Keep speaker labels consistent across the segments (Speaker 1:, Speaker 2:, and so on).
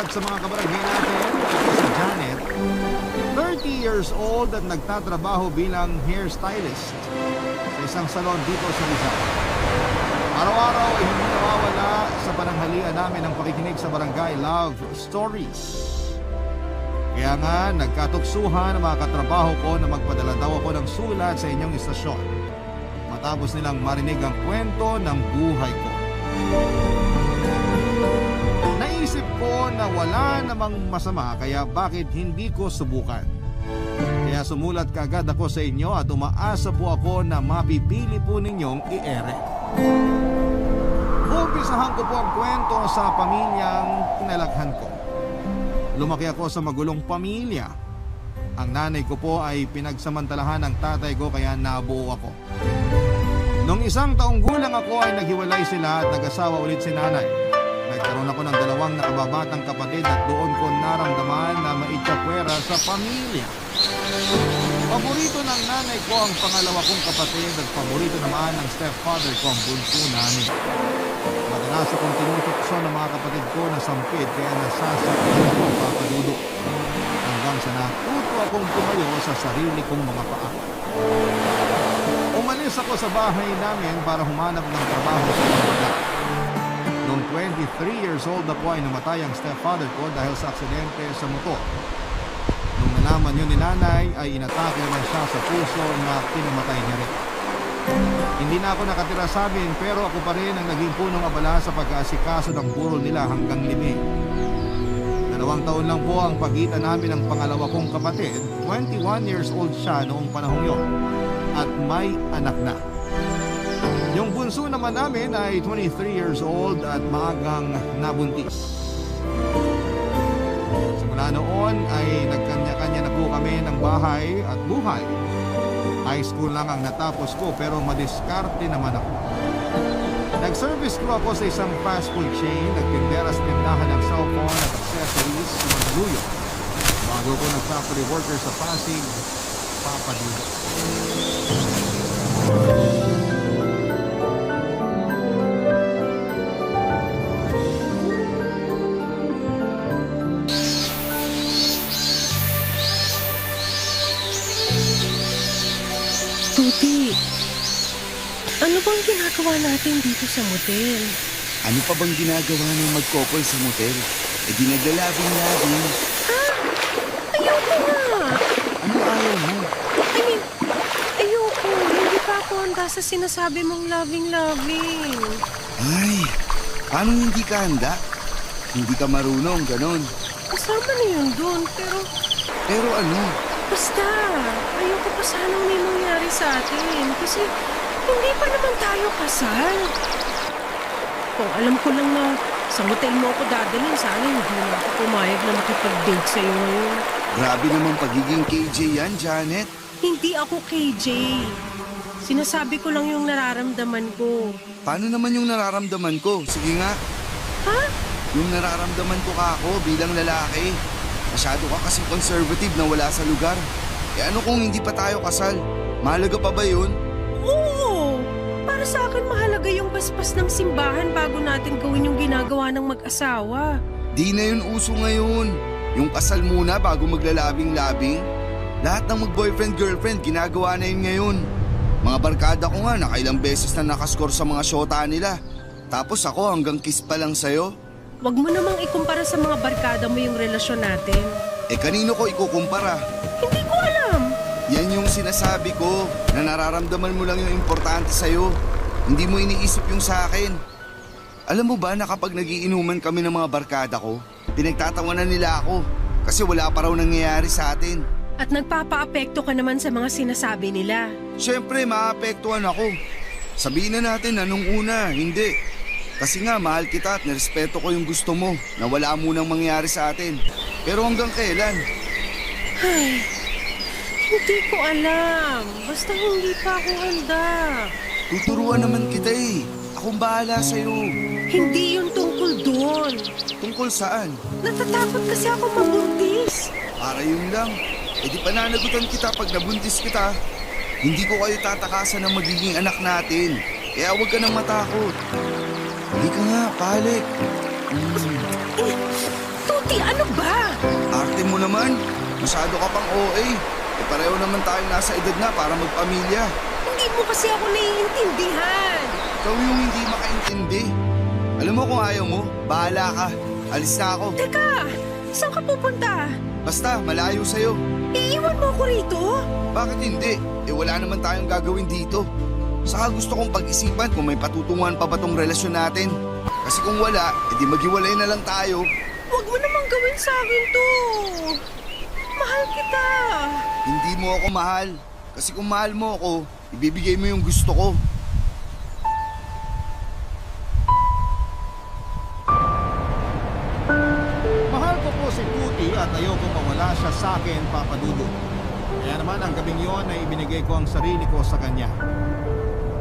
Speaker 1: lahat sa mga kabarangay natin. Ito si Janet, 30 years old at nagtatrabaho bilang hairstylist sa isang salon dito sa Rizal. Araw-araw ay hindi nawawala sa pananghalian namin ang pakikinig sa Barangay Love Stories. Kaya nga, nagkatuksuhan ang mga katrabaho ko na magpadala daw ako ng sulat sa inyong istasyon matapos nilang marinig ang kwento ng buhay ko. Naisip ko na wala namang masama kaya bakit hindi ko subukan. Kaya sumulat kaagad ako sa inyo at umaasa po ako na mapipili po ninyong i-ere. Umpisahan ko po ang kwento sa pamilyang kinalaghan ko. Lumaki ako sa magulong pamilya. Ang nanay ko po ay pinagsamantalahan ng tatay ko kaya nabuo ako. Noong 1 taong gulang ako ay naghiwalay sila at nag-asawa ulit si nanay. Nagkaroon ako ng 2 nakababatang kapatid at doon ko naramdaman na maitsapuera sa pamilya. Paborito ng nanay ko ang pangalawa kong kapatid at paborito naman ng stepfather ko ang bunso namin. Madalas akong tinutukso ng mga kapatid ko na sampid kaya nasasaktan ako papadudok. Hanggang sa natuto akong tumayo sa sarili kong mga paa. Umalis ako sa bahay namin para humanap ng trabaho sa Manila. Noong 23 years old na po ay namatay ang stepfather ko dahil sa aksidente sa motor. Nung nalaman yun ni nanay ay inatake naman siya sa puso na kinamatay niya rin. Hindi na ako nakatira sa amin pero ako pa rin ang naging punong abala sa pag-aasikaso ng burol nila hanggang libing. 2 taon lang po ang pagitan namin ng pangalawa kong kapatid. 21 years old siya noong panahong yon at may anak na. Yung bunso naman namin ay 23 years old at maagang nabuntis. Simula noon ay nagkanya-kanya na po kami ng bahay at buhay. High school lang ang natapos ko pero madiskarte naman ako. Nag-service crew ako sa isang fast food chain, nagtindera sa tindahan ng cellphone at accessories sa Mandaluyong. Bago ko nag-factory worker sa Pasig, papadudok.
Speaker 2: Tuti, ano bang ginagawa natin dito sa motel?
Speaker 3: Ano pa bang ginagawa ng mag-couple sa motel? E di naglalabing-labing.
Speaker 2: Ha? Ayoko nga!
Speaker 3: Ano ayaw mo?
Speaker 2: I mean, ayoko. Hindi pa ako handa sa sinasabi mong loving-loving.
Speaker 3: Ay, paano hindi ka handa? Hindi ka marunong, ganon.
Speaker 2: Kasama na yun dun, pero
Speaker 3: Pero ano?
Speaker 2: basta, ayoko pa sanang may mangyari sa atin. Kasi hindi pa naman tayo kasal. Kung alam ko lang na sa motel mo ako dadalhin, sana hindi na ako pumayag na makipag-date sa'yo ngayon.
Speaker 3: Grabe naman pagiging KJ yan, Janet.
Speaker 2: Hindi ako KJ. Sinasabi ko lang yung nararamdaman ko.
Speaker 3: Paano naman yung nararamdaman ko? Sige nga,
Speaker 2: Ha?
Speaker 3: yung nararamdaman ko ka ako bilang lalaki. Masyado ka kasi conservative na wala sa lugar. E ano kung hindi pa tayo kasal? Mahalaga pa ba yun?
Speaker 2: Oo! Para sa akin mahalaga yung paspas ng simbahan bago natin gawin yung ginagawa ng mag-asawa.
Speaker 3: Di na yun uso ngayon. Yung kasal muna bago maglalabing-labing. Lahat ng mag-boyfriend-girlfriend ginagawa na yun ngayon. Mga barkada ko nga nakailang beses na nakascore sa mga syota nila. Tapos ako hanggang kiss pa lang sa'yo.
Speaker 2: Huwag mo namang ikumpara sa mga barkada mo yung relasyon natin.
Speaker 3: Eh kanino ko ikukumpara?
Speaker 2: Hindi ko alam.
Speaker 3: Yan yung sinasabi ko, na nararamdaman mo lang yung importante sa'yo. Hindi mo iniisip yung sa akin. Alam mo ba na kapag nagiinuman kami ng mga barkada ko, pinagtatawanan nila ako kasi wala pa raw nangyayari sa atin.
Speaker 2: At nagpapaapekto ka naman sa mga sinasabi nila.
Speaker 3: Siyempre, maapektuhan ako. Sabihin na natin na nung una, hindi. Kasi nga, mahal kita at nirespeto ko yung gusto mo na wala munang mangyari sa atin. Pero hanggang kailan?
Speaker 2: Ay, hindi ko alam. Basta hindi pa ako handa.
Speaker 3: Tuturuan naman kita eh. Akong bahala sa'yo.
Speaker 2: Hindi yun tungkol doon.
Speaker 3: Tungkol saan?
Speaker 2: Natatakot kasi ako mabuntis.
Speaker 3: Para yun lang. E di pananagutan kita pag nabuntis kita. Hindi ko kayo tatakasan ng magiging anak natin. Kaya huwag ka nang matakot. Halika nga, palik.
Speaker 2: Eh, Tuti, Tuti, ano ba?
Speaker 3: Arte mo naman. Masyado ka pang OA. Pareho naman tayong nasa edad na para magpamilya.
Speaker 2: Hindi mo kasi ako naiintindihan.
Speaker 3: Ikaw yung hindi makaintindi. Alam mo kung ayaw mo, bahala ka. Alis na ako.
Speaker 2: Teka, saan ka pupunta?
Speaker 3: Basta, malayo sa'yo.
Speaker 2: Iiwan mo ako rito?
Speaker 3: Bakit hindi? Wala naman tayong gagawin dito. Saka gusto kong pag-isipan kung may patutunguhan pa ba tong relasyon natin. Kasi kung wala, edi maghiwalay na lang tayo.
Speaker 2: Huwag mo namang gawin sa akin to. Mahal kita.
Speaker 3: Hindi mo ako mahal. Kasi kung mahal mo ako, ibibigay mo yung gusto ko.
Speaker 1: Mahal ko po si Tuti at ayoko mawala siya sa akin, Papa Dudut. Kaya naman ang gabing yon ay ibinigay ko ang sarili ko sa kanya.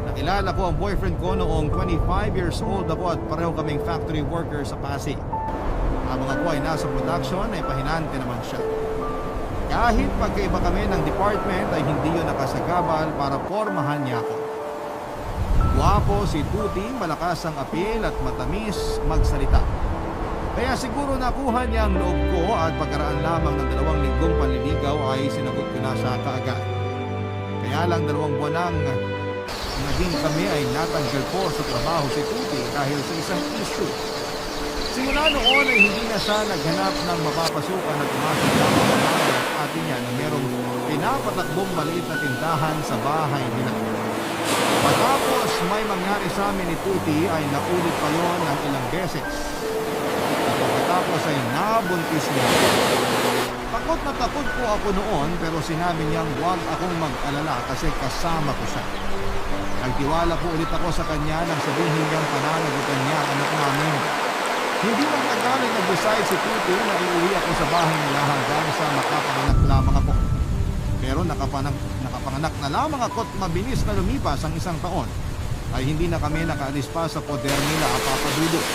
Speaker 1: Nakilala ko ang boyfriend ko noong 25 years old ako at pareho kaming factory worker sa Pasig. Habang ako ay nasa production ay pahinante naman siya. Kahit pagkaiba kami ng department ay hindi yun nakasagabal para pormahan niya ako. Guwapo si Tuti, malakas ang apil at matamis magsalita. Kaya siguro nakuha niya ang loob ko at pagkaraan lamang ng 2 linggong panliligaw ay sinagot ko na siya kaagad. Kaya lang 2 buwan nang naging kami ay natanggal po sa trabaho si Tuti dahil sa isang issue. Simula noon ay hindi na siya naghanap ng mapapasukan at umasok lamang ng atin niya na merong pinapatakbong maliit na tindahan sa bahay nila. Matapos may mangyari sa amin ni Tuti ay naulit pa yon ng ilang beses. At pagkatapos ay nabuntis niya. Takot na takot po ako noon pero sinabi niyang huwag akong mag-alala kasi kasama ko siya. Nagtiwala po ulit ako sa kanya nang sabihin niyang pananagutan niya ang anak namin. Hindi man tagal ay nag-decide si Tuti na iuwi ako sa bahay nila hanggang sa makapanganak lamang ako. Pero nakapanganak na lamang ako at mabilis na lumipas ang 1 taon ay hindi na kami nakaalis pa sa poder nila, Papa Dudut.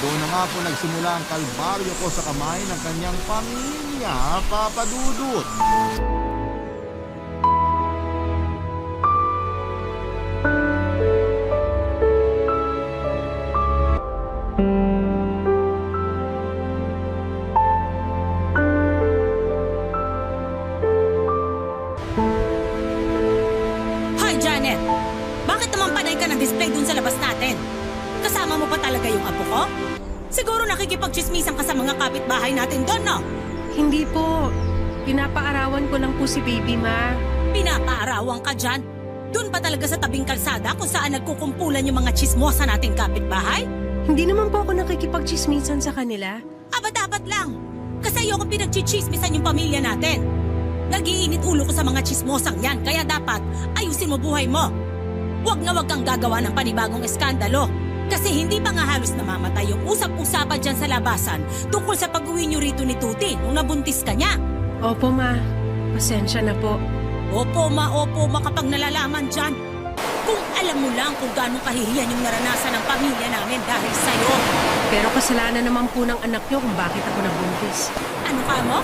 Speaker 1: Doon na nga po nagsimula ang kalbaryo ko sa kamay ng kanyang pamilya, Papa Dudut.
Speaker 4: Hoy, Janet! Bakit naman panay ka ng display dun sa labas natin? Kasama mo pa talaga yung apo ko? Siguro nakikipagchismisan ka sa mga kapitbahay natin doon, no?
Speaker 2: Hindi po. Pinapaarawan ko lang po si baby, ma.
Speaker 4: Pinapaarawan ka dyan? Doon pa talaga sa tabing kalsada kung saan nagkukumpulan yung mga chismosa nating kapitbahay?
Speaker 2: Hindi naman po ako nakikipagchismisan sa kanila.
Speaker 4: Aba dapat lang. Kasi ayoko pinagchichismisan yung pamilya natin. Nag-iinit ulo ko sa mga chismosang yan, kaya dapat ayusin mo buhay mo. Huwag na huwag kang gagawa ng panibagong eskandalo. Kasi hindi pa nga halos namamatay yung usap-usapan dyan sa labasan tungkol sa pag-uwi niyo rito ni Tuti nung nabuntis ka niya.
Speaker 2: Opo, ma. Pasensya na po.
Speaker 4: Opo ma kapag nalalaman dyan. Kung alam mo lang kung gaano kahihiyan yung naranasan ng pamilya namin dahil sa'yo.
Speaker 2: Pero kasalanan naman po ng anak niyo kung bakit ako nabuntis.
Speaker 4: Ano ka mo?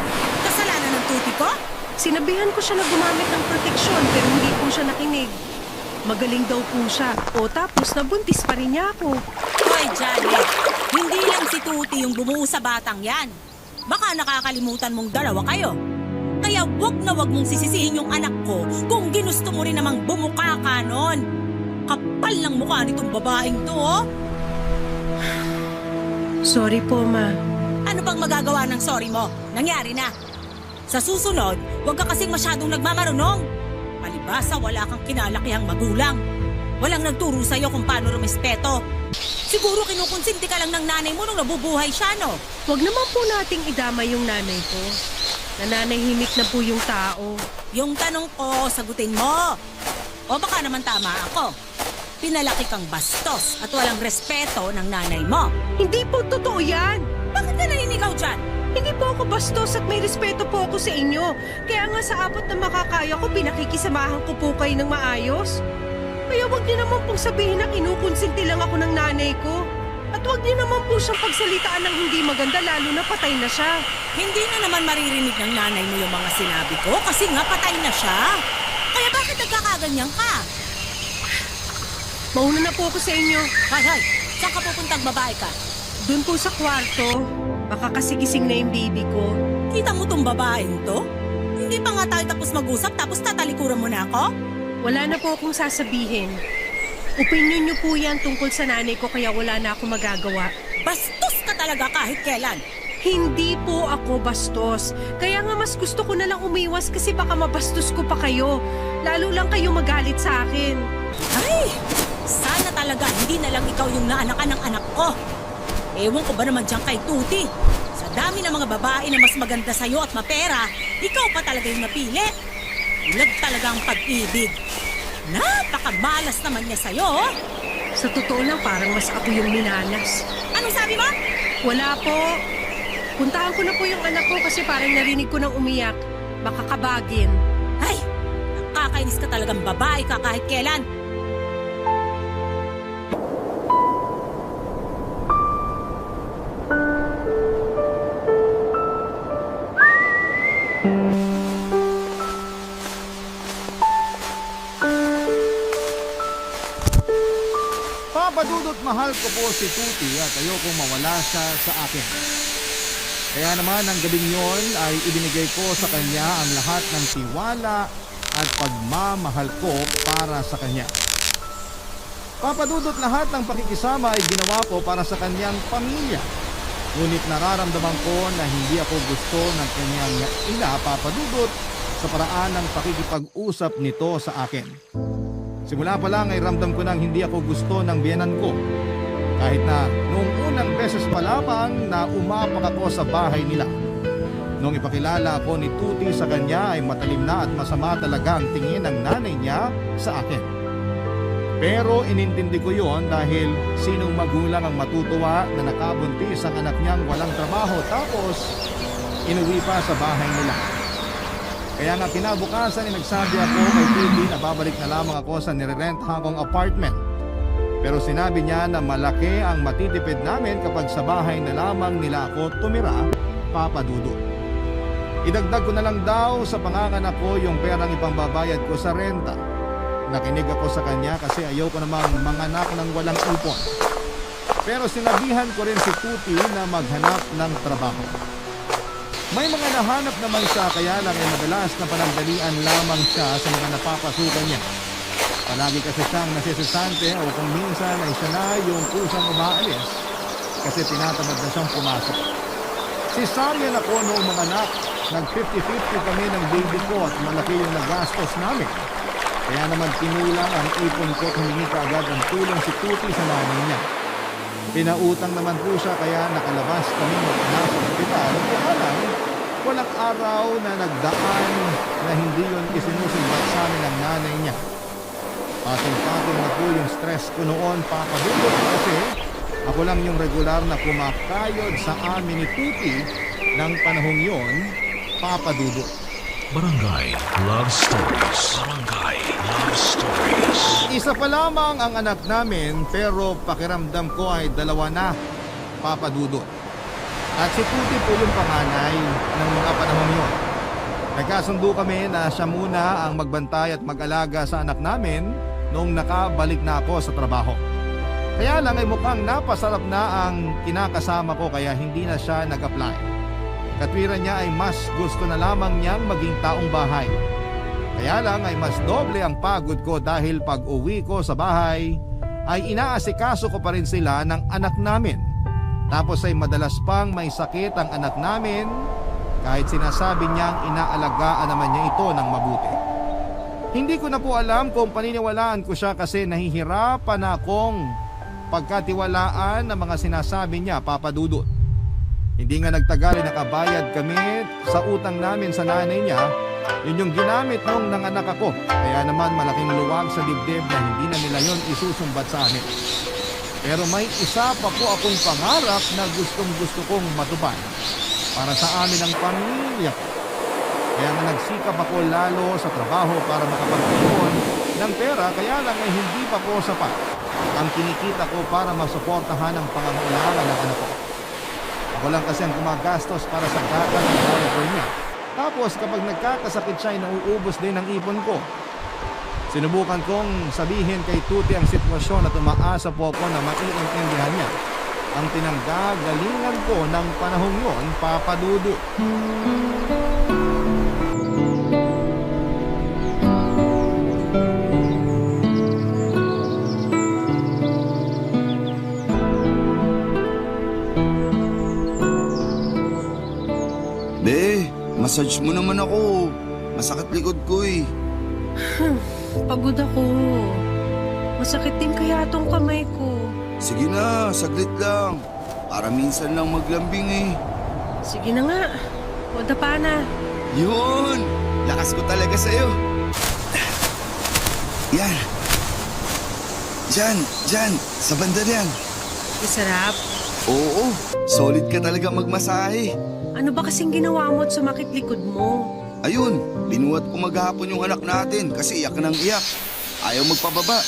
Speaker 4: Kasalanan ng Tuti ko?
Speaker 2: Sinabihan ko siya na gumamit ng proteksyon pero hindi po siya nakinig. Magaling daw po siya. O tapos nabuntis pa rin niya ako.
Speaker 4: Hoy, Janet, hindi lang si Tuti yung bumuo sa batang yan. Baka nakakalimutan mong dalawa kayo. Kaya wag na wag mong sisisihin yung anak ko kung ginusto mo rin namang bumuka ka nun. Kapal ng mukha nitong babaeng to, oh.
Speaker 2: Sorry po, ma.
Speaker 4: Ano bang magagawa ng sorry mo? Nangyari na. Sa susunod, wag ka kasing masyadong nagmamarunong. Palibasa, wala kang kinalakihang magulang. Walang nagturo sa'yo kung paano rumispeto. Siguro kinukonsinti ka lang ng nanay mo nung nabubuhay siya, no?
Speaker 2: Huwag naman po nating idama yung nanay ko. Nananahimik na po yung tao.
Speaker 4: Yung tanong ko, sagutin mo. O baka naman tama ako. Pinalaki kang bastos at walang respeto ng nanay mo.
Speaker 2: Hindi po totoo yan!
Speaker 4: Bakit ka naninigaw dyan?
Speaker 2: Hindi po ako bastos at may respeto po ako sa inyo. Kaya nga sa abot na makakaya ko, pinakikisamahan ko po kayo ng maayos. Kaya wag niyo naman pong sabihin na kinukonsinti lang ako ng nanay ko. At wag niyo naman po siyang pagsalitaan ng hindi maganda lalo na patay na siya.
Speaker 4: Hindi na naman maririnig ng nanay mo yung mga sinabi ko kasi nga patay na siya. Kaya bakit nagkakaganyan ka?
Speaker 2: Mauna na po ako sa inyo.
Speaker 4: Hay, saan ka pupuntang babae ka?
Speaker 2: Doon po sa kwarto. Baka kasi gising na yung baby ko.
Speaker 4: Kita mo tong babaeng to? Hindi pa nga tayo tapos mag-usap tapos tatalikuran mo na ako?
Speaker 2: Wala na po akong sasabihin. Opinion niyo po yan tungkol sa nanay ko kaya wala na akong magagawa.
Speaker 4: Bastos ka talaga kahit kailan.
Speaker 2: Hindi po ako bastos. Kaya nga mas gusto ko na lang umiwas kasi baka mabastos ko pa kayo. Lalo lang kayo magalit sa akin.
Speaker 4: Ay, sana talaga hindi na lang ikaw yung naanakan ng anak ko. Ewan ko ba naman dyan kay Tuti? Sa dami ng mga babae na mas maganda sa'yo at mapera, ikaw pa talaga yung napili. Ulag talaga ang pag-ibig. Napakamalas naman niya sa'yo, oh.
Speaker 2: Sa totoo lang parang mas ako yung minalas.
Speaker 4: Anong sabi mo?
Speaker 2: Wala po. Puntahan ko na po yung anak ko kasi parang narinig ko nang umiyak. Baka kabagin.
Speaker 4: Ay, nakakainis ka talagang babae ka kahit kailan.
Speaker 1: Papadudot mahal ko po si Tuti at ayokong mawala siya sa akin. Kaya naman ang gabing yon ay ibinigay ko sa kanya ang lahat ng tiwala at pagmamahal ko para sa kanya. Papadudot lahat ng pakikisama ay ginawa ko para sa kanyang pamilya. Ngunit nararamdaman ko na hindi ako gusto ng kanyang ina, Papadudot, sa paraan ng pakikipag-usap nito sa akin. Simula pa lang ay ramdam ko nang hindi ako gusto ng biyenan ko. Kahit na noong unang beses pa lamang na umapak ako sa bahay nila. Noong ipakilala ako ni Tuti sa kanya ay matalim na at masama talaga ang tingin ng nanay niya sa akin. Pero inintindi ko yon dahil sinong magulang ang matutuwa na nakabuntis ang anak niyang walang trabaho tapos inuwi pa sa bahay nila. Kaya nga kinabukasan ay nagsabi ako kay Tuti na babalik na lamang ako sa nirerentahan kong apartment. Pero sinabi niya na malaki ang matitipid namin kapag sa bahay na lamang nila ako tumira, Papadudot. Idagdag ko na lang daw sa panganganak ko yung perang ipangbabayad ko sa renta. Nakinig ako sa kanya kasi ayaw ko namang manganak ng walang ipon. Pero sinabihan ko rin si Tuti na maghanap ng trabaho. May mga nahanap naman siya kaya lang ay madalas na panandalian lamang siya sa mga napapasukan niya. Palagi kasi siyang nasisisante o kung minsan ay siya na yung kusang umaalis kasi tinatamad na siyang pumasok. Cesarean ako noong mga anak. Nag 50-50 kami ng baby ko at malaki yung nagastos namin. Kaya naman kinulang ang ipon ko at humingi kaagad ang tulong si Tuti sa nanay niya. Pinautang naman po siya kaya nakalabas kami nasa ospital. Kaya lang, walang araw na nagdaan na hindi yun isinusumbat sa amin ng nanay niya. Patong-patong na po yung stress ko noon, Papadudot, kasi ako lang yung regular na kumakayod sa amin ni Tuti ng panahong yon, Papadudot.
Speaker 5: Barangay Love Stories. Barangay Love Stories.
Speaker 1: Isa pa lamang ang anak namin pero pakiramdam ko ay dalawa na, Papadudot. At si Tuti po yung panganay ng mga panahong yon. Nagkasundo kami na siya muna ang magbantay at mag-alaga sa anak namin noong nakabalik na ako sa trabaho. Kaya lang ay mukhang napasarap na ang kinakasama ko kaya hindi na siya nag-apply. Katwiran niya ay mas gusto na lamang niyang maging taong bahay. Kaya lang ay mas doble ang pagod ko dahil pag uwi ko sa bahay ay inaasikaso ko pa rin sila ng anak namin. Tapos ay madalas pang may sakit ang anak namin kahit sinasabi niyang inaalagaan naman niya ito ng mabuti. Hindi ko na po alam kung paniniwalaan ko siya kasi nahihirapan na akong pagkatiwalaan ng mga sinasabi niya, Papadudot. Hindi nga nagtagal ay nakabayad kami sa utang namin sa nanay niya. Yun yung ginamit nung nanganak ako. Kaya naman malaking luwag sa dibdib na hindi na nila yun isusumbat sa amin. Pero may isa pa po akong pangarap na gustong-gusto kong matupad para sa amin ang pamilya ko. Kaya nga nagsikap ako lalo sa trabaho para makapag-ipon ng pera kaya lang ay hindi pa po sapat ang kinikita ko para masuportahan ang pangangailangan ng anak ko. Ako lang kasi ang gumagastos para sa gatas ng diaper niya. Tapos kapag nagkakasakit siya ay nauubos din ang ipon ko. Sinubukan kong sabihin kay Tuti ang sitwasyon at umaasa po ako na maiintindihan niya. ang pinanggagalingan ko ng panahong yon, Papa Dudut.
Speaker 3: Be, massage mo naman ako. Masakit likod ko eh.
Speaker 2: Pagod ako. Masakit din kaya tong kamay ko.
Speaker 3: Sige na, saglit lang. Para minsan lang maglambing eh.
Speaker 2: Sige na nga. O dapa na.
Speaker 3: Yun! Lakas ko talaga sa'yo. Yan. Diyan. Sa banda yan.
Speaker 2: Isarap.
Speaker 3: Oo, solid ka talaga magmasahe.
Speaker 2: Ano ba kasing ginawa mo at sumakit likod mo?
Speaker 3: Ayun, binuhat ko maghapon yung anak natin kasi iyak ng iyak. Ayaw magpababa.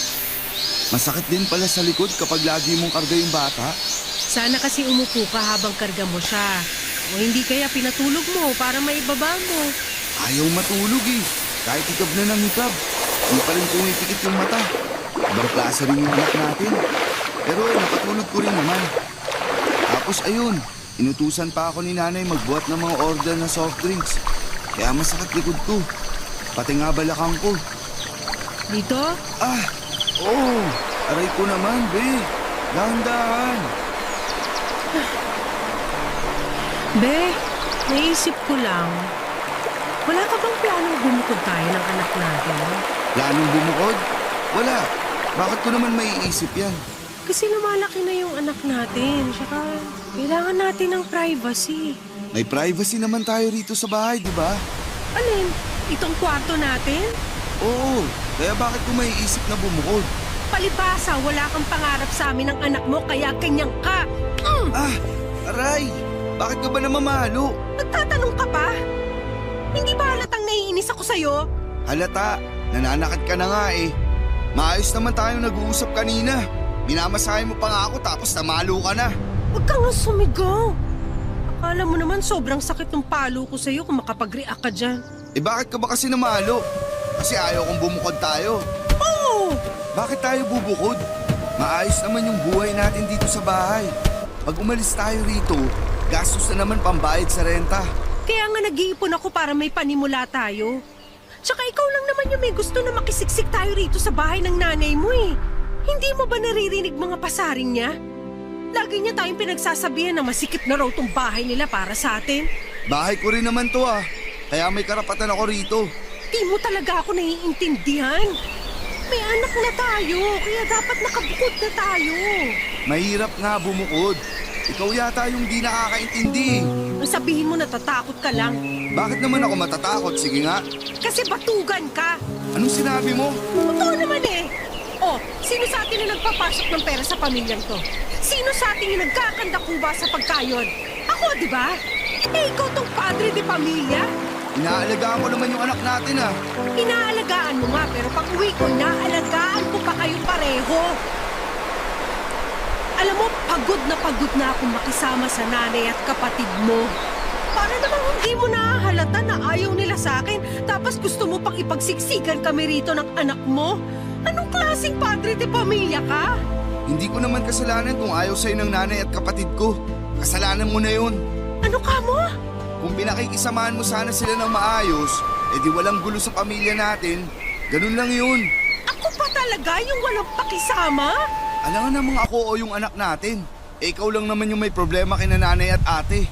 Speaker 3: Masakit din pala sa likod kapag lagi mong karga yung bata.
Speaker 2: Sana kasi umupo ka habang karga mo siya. O hindi kaya pinatulog mo para maibaba mo.
Speaker 3: Ayaw matulog eh. Kahit hikab na ng hikab. Hindi pa rin pumipikit yung mata. Ibang klase rin yung anak natin. Pero napatulog ko rin naman. Tapos ayun, inutusan pa ako ni nanay magbuhat ng mga order na soft drinks. Kaya masakit likod ko. Pati nga balakang ko.
Speaker 2: Dito?
Speaker 3: Oo. Aray ko naman, be. Dahan-dahan.
Speaker 2: Be, naisip ko lang. Wala ka bang planong bumukod tayo ng anak natin?
Speaker 3: Planong bumukod? Wala. Bakit ko naman maiisip yan?
Speaker 2: Kasi lumalaki na yung anak natin. Tsaka kailangan natin ng privacy.
Speaker 3: May privacy naman tayo rito sa bahay, di ba?
Speaker 2: Alin? Itong kwarto natin?
Speaker 3: Oo. Kaya bakit ko maiisip na bumukod?
Speaker 2: Palibasa, wala kang pangarap sa amin ng anak mo kaya kanyang ka.
Speaker 3: Aray! Bakit ka ba namamalo?
Speaker 2: Nagtatanong ka pa? Hindi ba halatang naiinis ako sa'yo?
Speaker 3: Halata, nananakit ka na nga eh. Maayos naman tayong nag-uusap kanina. Minamasahe mo pa nga ako tapos namalo ka na.
Speaker 2: Huwag ka nga sumigaw. Akala mo naman sobrang sakit ng palo ko sa'yo kung makapag-react ka dyan.
Speaker 3: Eh bakit ka ba kasi namalo? Kasi ayaw kong bumukod tayo.
Speaker 2: Oo!
Speaker 3: Bakit tayo bubukod? Maayos naman yung buhay natin dito sa bahay. Pag umalis tayo rito, gastos na naman pambayad sa renta.
Speaker 2: Kaya nga nag-iipon ako para may panimula tayo. Tsaka ikaw lang naman yung may gusto na makisiksik tayo rito sa bahay ng nanay mo eh. Hindi mo ba naririnig mga pasaring niya? Lagi niya tayong pinagsasabihan na masikip na raw tong bahay nila para sa atin.
Speaker 3: Bahay ko rin naman to ah. Kaya may karapatan ako rito.
Speaker 2: Di mo talaga ako naiintindihan. May anak na tayo, kaya dapat nakabukod na tayo.
Speaker 3: Mahirap nga bumukod. Ikaw yata yung di nakakaintindi.
Speaker 2: Ang sabihin mo natatakot ka lang.
Speaker 3: Bakit naman ako matatakot? Sige nga.
Speaker 2: Kasi batugan ka.
Speaker 3: Anong sinabi mo?
Speaker 2: Totoo naman eh. Oh, sino sa atin na nagpapasok ng pera sa pamilyang to? Sino sa atin yung nagkakanda kuba sa pagkayon? Ako, di ba? Eh, ikaw tong padre de pamilya.
Speaker 3: Inaalagaan ko naman yung anak natin ah.
Speaker 2: Inaalagaan mo nga, pero pag uwi ko, inaalagaan ko pa kayong pareho. Alam mo, pagod na akong makisama sa nanay at kapatid mo. Para namang hindi mo nahahalata na ayaw nila sa akin, tapos gusto mo pang ipagsiksikan kami rito ng anak mo? Anong klaseng padre de pamilya ka?
Speaker 3: Hindi ko naman kasalanan kung ayaw sa'yo ng nanay at kapatid ko. Kasalanan mo na yun.
Speaker 2: Ano ka mo?
Speaker 3: Kung pinakikisamahan mo sana sila ng maayos, edi walang gulo sa pamilya natin. Ganun lang yun.
Speaker 2: Ako pa talaga yung walang pakisama?
Speaker 3: Alangan namang ako o yung anak natin. Eh ikaw lang naman yung may problema kina nanay at ate.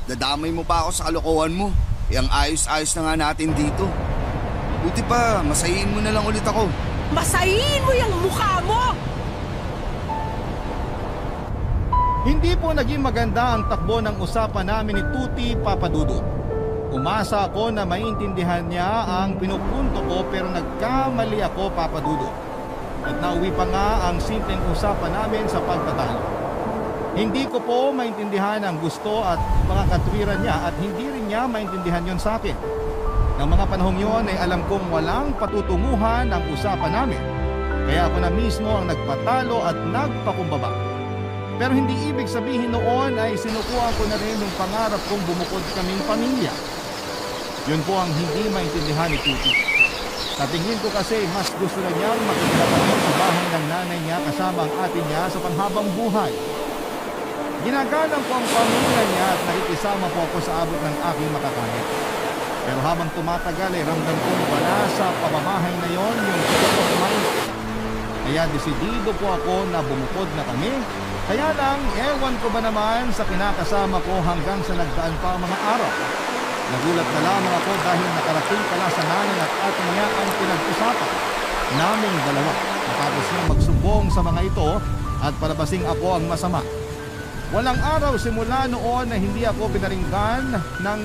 Speaker 3: Dadamay mo pa ako sa kalokohan mo. Eh ang ayos-ayos na nga natin dito. Buti pa, masayin mo na lang ulit ako.
Speaker 2: Masayin mo yung mukha mo!
Speaker 1: Hindi po naging maganda ang takbo ng usapan namin ni Tuti Papadudut. Umasa ako na maintindihan niya ang pinupunto ko pero nagkamali ako, Papadudut. At nauwi pa nga ang simpleng usapan namin sa pagtatalo. Hindi ko po maintindihan ang gusto at mga katwiran niya at hindi rin niya maintindihan yon sa akin. Ng mga panahong yon ay alam kong walang patutunguhan ang usapan namin. Kaya ako na mismo ang nagpatalo at nagpakumbaba. Pero hindi ibig sabihin noon ay sinukuhan ko na rin yung pangarap kong bumukod kaming pamilya. Yun po ang hindi maintindihan ni Tuti. Sa tingin ko kasi mas gusto na niyang makikita kami sa bahay ng nanay niya kasama ang ate niya sa panghabang buhay. Ginagalang ko ang pamilya niya at nakikisama po ako sa abot ng aking makakaya. Pero habang tumatagal ay ramdam kong wala sa pamamahay na yon yung gusto ko kumain. Kaya desidido po ako na bumukod na kami. Kaya lang, ewan ko ba naman sa kinakasama ko hanggang sa nagdaan pa ang mga araw. Nagulat na lamang ako dahil nakarating pala sa nanay at ate niya ang pinag-usapan naming dalawa. Matapos niyang magsumbong sa mga ito at palabasing ako ang masama. Walang araw simula noon na hindi ako pinaringgan ng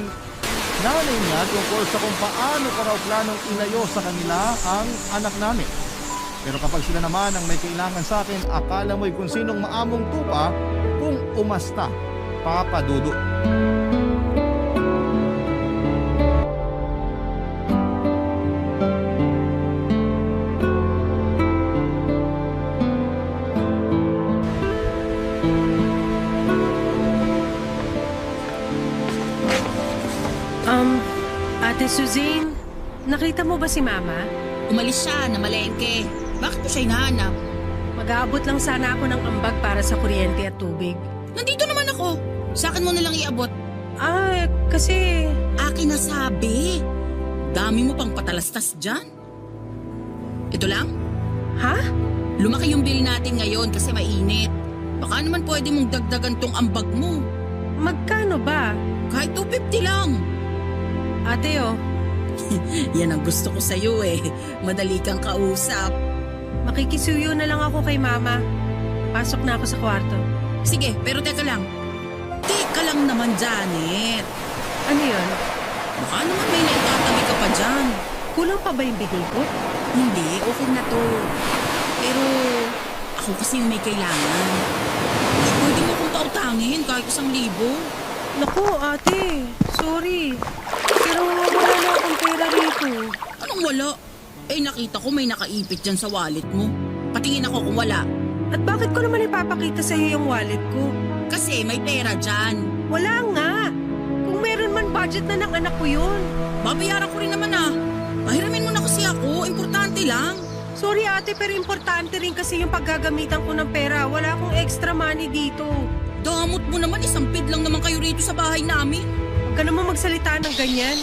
Speaker 1: nanay niya tungkol sa kung paano ko raw planong ilayo sa kanila ang anak namin. Pero kapag sila naman ang may kailangan sa akin, akala mo'y kung sinong maamong tupa kung umasta, Papa Dudu.
Speaker 2: Ate Suzanne, nakita mo ba si Mama?
Speaker 4: Umalis siya na malengke. Bakit mo siya hinahanap?
Speaker 2: Mag-aabot lang sana ako ng ambag para sa kuryente at tubig.
Speaker 4: Nandito naman ako. Sa akin mo nalang iabot.
Speaker 2: Kasi...
Speaker 4: Akin na sabi. Dami mo pang patalastas dyan. Ito lang?
Speaker 2: Ha?
Speaker 4: Lumaki yung bill natin ngayon kasi mainit. Baka naman pwede mong dagdagan tong ambag mo.
Speaker 2: Magkano ba?
Speaker 4: Kahit 250 lang.
Speaker 2: Ate,
Speaker 4: Yan ang gusto ko sa'yo eh. Madali kang kausap.
Speaker 2: makikisuyo na lang ako kay Mama. Pasok na ako sa kwarto.
Speaker 4: Sige, pero teka lang. Teka lang naman, Janet.
Speaker 2: Ano yun?
Speaker 4: Baka naman may naitatabi ka pa dyan.
Speaker 2: Kulang pa ba yung bigay ko?
Speaker 4: Hindi, okay na to. Pero ako kasi yung may kailangan. Pwede mo kong pautangin kahit 1,000.
Speaker 2: Naku, ate. Sorry. Pero wala na akong pera rito.
Speaker 4: Anong wala? Nakita ko may nakaipit dyan sa wallet mo. Patingin ako kung wala.
Speaker 2: At bakit ko naman ipapakita sa'yo yung wallet ko?
Speaker 4: Kasi may pera dyan.
Speaker 2: Wala nga. Kung meron man budget na ng anak ko yun.
Speaker 4: Babayaran ko rin naman ah. Pahiramin mo na kasi ako. Importante lang.
Speaker 2: Sorry ate, pero importante rin kasi yung paggagamitan ko ng pera. Wala akong extra money dito.
Speaker 4: Damot mo naman, 1 feet lang naman kayo rito sa bahay namin.
Speaker 2: Huwag ka naman magsalita ng ganyan.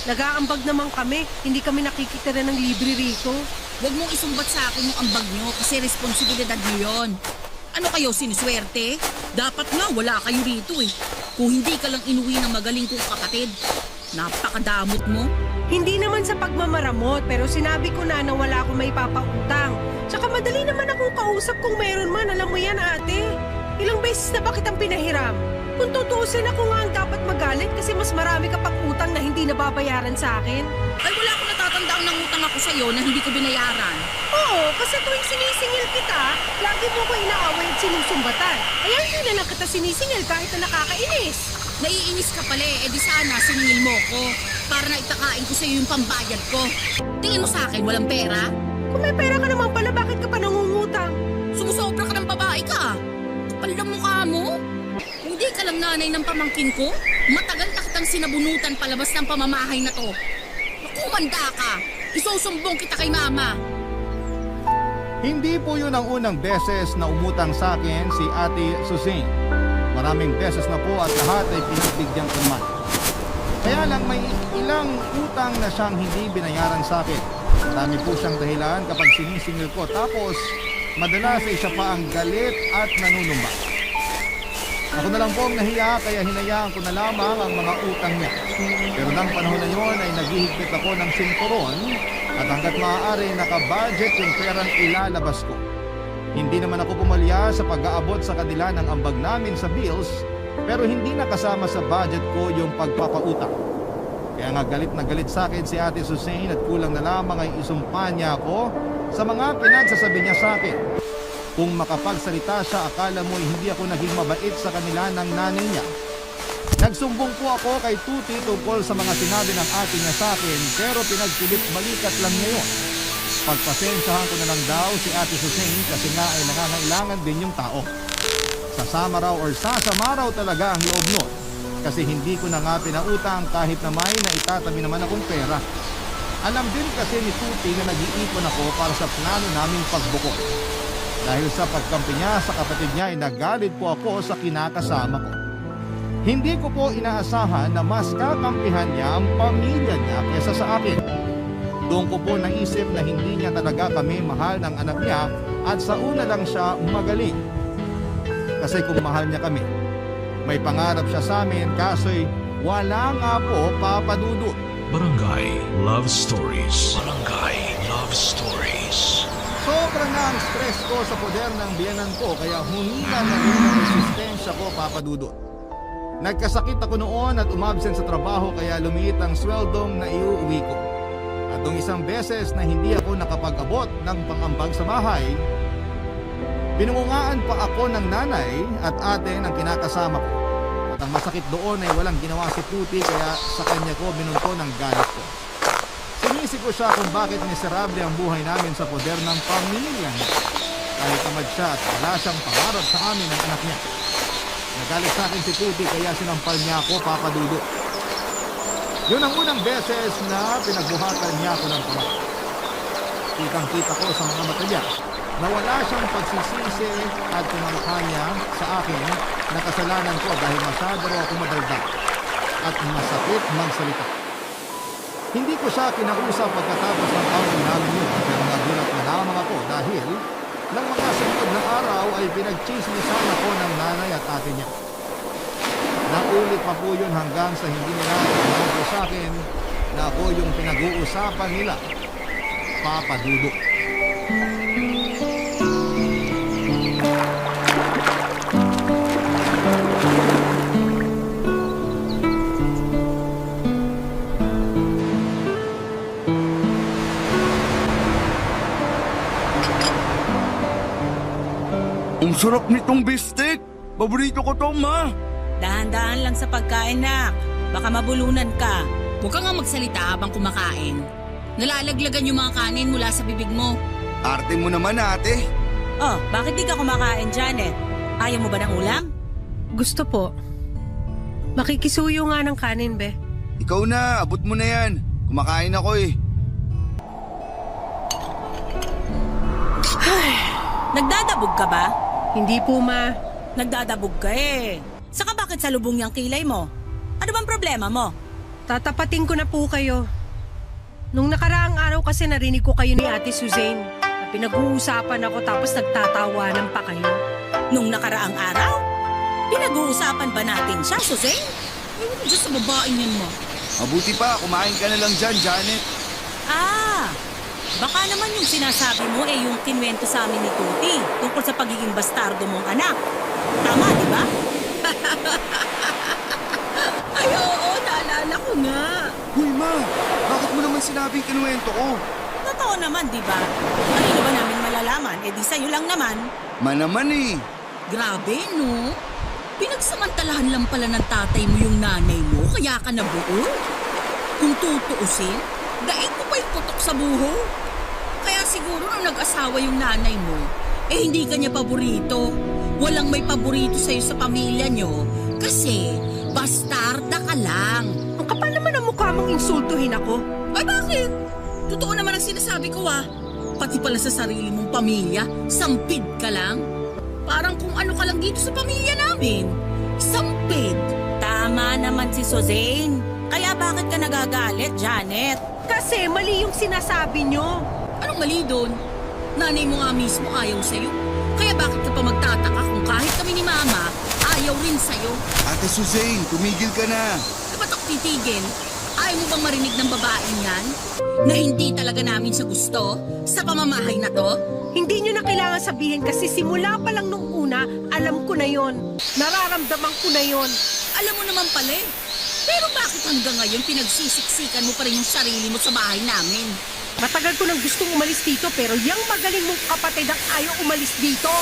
Speaker 2: Nag-aambag naman kami. Hindi kami nakikitira ng libre rito.
Speaker 4: Huwag mong isumbat sa akin yung ambag nyo kasi responsibilidad nyo yun. Ano kayo, siniswerte? Dapat nga wala kayo rito eh. Kung hindi ka lang inuwi ng magaling kong kapatid. Napakadamot mo.
Speaker 2: Hindi naman sa pagmamaramot, pero sinabi ko na wala akong may papautang. Tsaka madali naman akong kausap kung meron man. Alam mo yan ate. Ilang beses na ba kitang pinahiram? Kung tutuusin ako nga ang dapat magalit kasi mas marami ka pang utang na hindi nababayaran sa akin.
Speaker 4: Ay wala akong natatandaang nangutang ako sa'yo na hindi ko binayaran.
Speaker 2: Oo, kasi tuwing sinisingil kita, lagi mo ko inaaway at sinusumbatan. Kaya hindi na lang kita sinisingil kahit na nakakainis.
Speaker 4: Naiinis ka pala eh, di sana siningil mo ko para na itakain ko sa'yo yung pambayad ko. Tingin mo sa akin, walang pera?
Speaker 2: Kung may pera ka naman pala, bakit ka pa nangungutang?
Speaker 4: Sumusobra ka ng babae ka. Kapal ng mukha mo. Hindi ka lang nanay ng pamangkin ko? Matagal na kitang sinabunutan palabas ng pamamahay na to. Nakumanda ka. Isusumbong kita kay mama.
Speaker 1: Hindi po yun ang unang beses na umutang sa akin si Ate Suzanne. Maraming beses na po at lahat ay pinagbigyan ko naman. Kaya lang may ilang utang na siyang hindi binayaran sa akin. Dami po siyang dahilan kapag sinisingil ko. Tapos madalas ay siya pa ang galit at nanunumba. Ako na lang po ang nahiya kaya hinayaan ko na lamang ang mga utang niya. Pero nang panahon na yon ay naghihigpit ako ng sinturon at hanggat maaari nakabudget yung perang ilalabas ko. Hindi naman ako pumalya sa pag-aabot sa kanila ng ambag namin sa bills pero hindi nakasama sa budget ko yung pagpapautang. Kaya nga galit na galit sa akin si Ate Suzanne at kulang na lamang ay isumpa niya ako sa mga pinagsasabi niya sa akin. Kung makapagsalita siya, akala mo hindi ako naging mabait sa kanila ng nanay niya. Nagsumbong po ako kay Tuti tungkol sa mga sinabi ng ate niya sa akin pero pinagpilit balikat lang niya yun. Pagpasensyahan ko na lang daw si Ate Suzanne kasi nga ay nangangailangan din yung tao. Sasama raw or sasama raw talaga ang loob nun kasi hindi ko na nga pinautang kahit na may naitatabi naman akong pera. Alam din kasi ni Tuti na nag-iipon ako para sa plano naming pagbukod. Dahil sa pagkampi niya sa kapatid niya ay nagalit po ako sa kinakasama ko. Hindi ko po inaasahan na mas kakampihan niya ang pamilya niya kesa sa akin. Doon ko po naisip na hindi niya talaga kami mahal ng anak niya at sa una lang siya magaling. Kasi kung mahal niya kami, may pangarap siya sa amin kaso'y wala nga po, Papa Dudut.
Speaker 5: Barangay Love Stories. Barangay Love Stories.
Speaker 1: Sobra na ang stress ko sa poder ng biyenan ko kaya humina na rin ang resistensya ko, Papa Dudut. Nagkasakit ako noon at umabsent sa trabaho kaya lumiit ang sweldong na iuwi ko. At nung isang beses na hindi ako nakapag-abot ng pangambag sa bahay, pinungungaan pa ako ng nanay at ate ng kinakasama ko. At ang masakit doon ay walang ginawa si Tuti kaya sa kanya ko binunto ng galit ko. Sinisip ko siya kung bakit miserable ang buhay namin sa poder ng pamilya niya. Kahit tamad siya at wala siyang pangarap sa amin ng anak niya. Nagalit sa akin si Tuti kaya sinampal niya ako, Papa Dudut. Yun ang unang beses na pinagbuhatan niya ako ng kamay. Kitang-kita ko sa mga mata niya na wala siyang pagsisisi at pinangka niya sa akin na kasalanan ko dahil masyado raw ako madaldal at masakit magsalita. Hindi ko siya kinausap pagkatapos ng outing namin yun pero nagulat na lamang ako dahil nang mga sunod na araw ay pinagchismisan ako ng nanay at ate niya. Naulit pa po yun hanggang sa hindi nila ipinago sa akin na ako yung pinag-uusapan nila, Papa Dudut.
Speaker 3: Ang sarap nitong bistek! Paborito ko to, Ma!
Speaker 4: Dahan-dahan lang sa pagkain, nak. Baka mabulunan ka. Huwag ka nga magsalita habang kumakain. Nalalaglagan yung mga kanin mula sa bibig mo.
Speaker 3: Arte mo naman, ate.
Speaker 4: Oh, bakit di ka kumakain, Janet? Ayaw mo ba ng ulam?
Speaker 2: Gusto po. Makikisuyo nga ng kanin, be.
Speaker 3: Ikaw na, abot mo na yan. Kumakain ako eh.
Speaker 4: Nagdadabog ka ba?
Speaker 2: Hindi po, ma.
Speaker 4: Nagdadabog ka eh. Saka bakit salubong yung kilay mo? Ano bang problema mo?
Speaker 2: Tatapatin ko na po kayo. Nung nakaraang araw kasi narinig ko kayo ni Ate Suzanne na pinag-uusapan ako tapos nagtatawanan pa kayo.
Speaker 4: Nung nakaraang araw? Pinag-uusapan ba natin siya, Suzanne? Ewan ko dyan sa babaeng yan mo.
Speaker 3: Mabuti pa, kumain ka na lang dyan, Janet.
Speaker 4: Ah, baka naman yung sinasabi mo yung kinwento sa amin ni Tuti tungkol sa pagiging bastardo mong anak. Tama, di ba? Ay, oo, naalala ko nga.
Speaker 3: Huy, Ma! Bakit mo naman sinabing kinuwento ko?
Speaker 4: Totoo naman, di ba? Kanino ba namin malalaman? Di sa'yo lang naman.
Speaker 3: Ma naman eh.
Speaker 4: Grabe, no? Pinagsamantalahan lang pala ng tatay mo yung nanay mo, kaya ka nabuo? Kung tutuusin, daig mo pa yung putok sa buho. Kaya siguro nung nag-asawa yung nanay mo, hindi ka niya paborito. Walang may paborito sa'yo sa pamilya niyo kasi bastarda ka lang.
Speaker 2: Ang kapal naman ang mukha mong insultuhin ako.
Speaker 4: Ay, bakit? Totoo naman ang sinasabi ko, Pati pala sa sarili mong pamilya, sampid ka lang. Parang kung ano ka lang dito sa pamilya namin. Sampid. Tama naman si Suzanne. Kaya bakit ka nagagalit, Janet?
Speaker 2: Kasi mali yung sinasabi nyo.
Speaker 4: Anong mali doon? Nanay mo nga mismo ayaw sa'yo. Kaya bakit ka pa magtataka kung kahit kami ni Mama, ayaw rin sa'yo?
Speaker 3: Ate Suzanne, tumigil ka na.
Speaker 4: Ba't ako titigil? Ayaw mo bang marinig ng babaeng yan? Na hindi talaga namin siya gusto sa pamamahay na to?
Speaker 2: Hindi nyo na kailangan sabihin kasi simula pa lang nung una, alam ko na yon. Nararamdaman ko na yon.
Speaker 4: Alam mo naman pala eh. Pero bakit hanggang ngayon pinagsisiksikan mo pa rin yung sarili mo sa bahay namin?
Speaker 2: Matagal ko nang gustong umalis dito pero yung magaling mong kapatid ang ayaw umalis dito.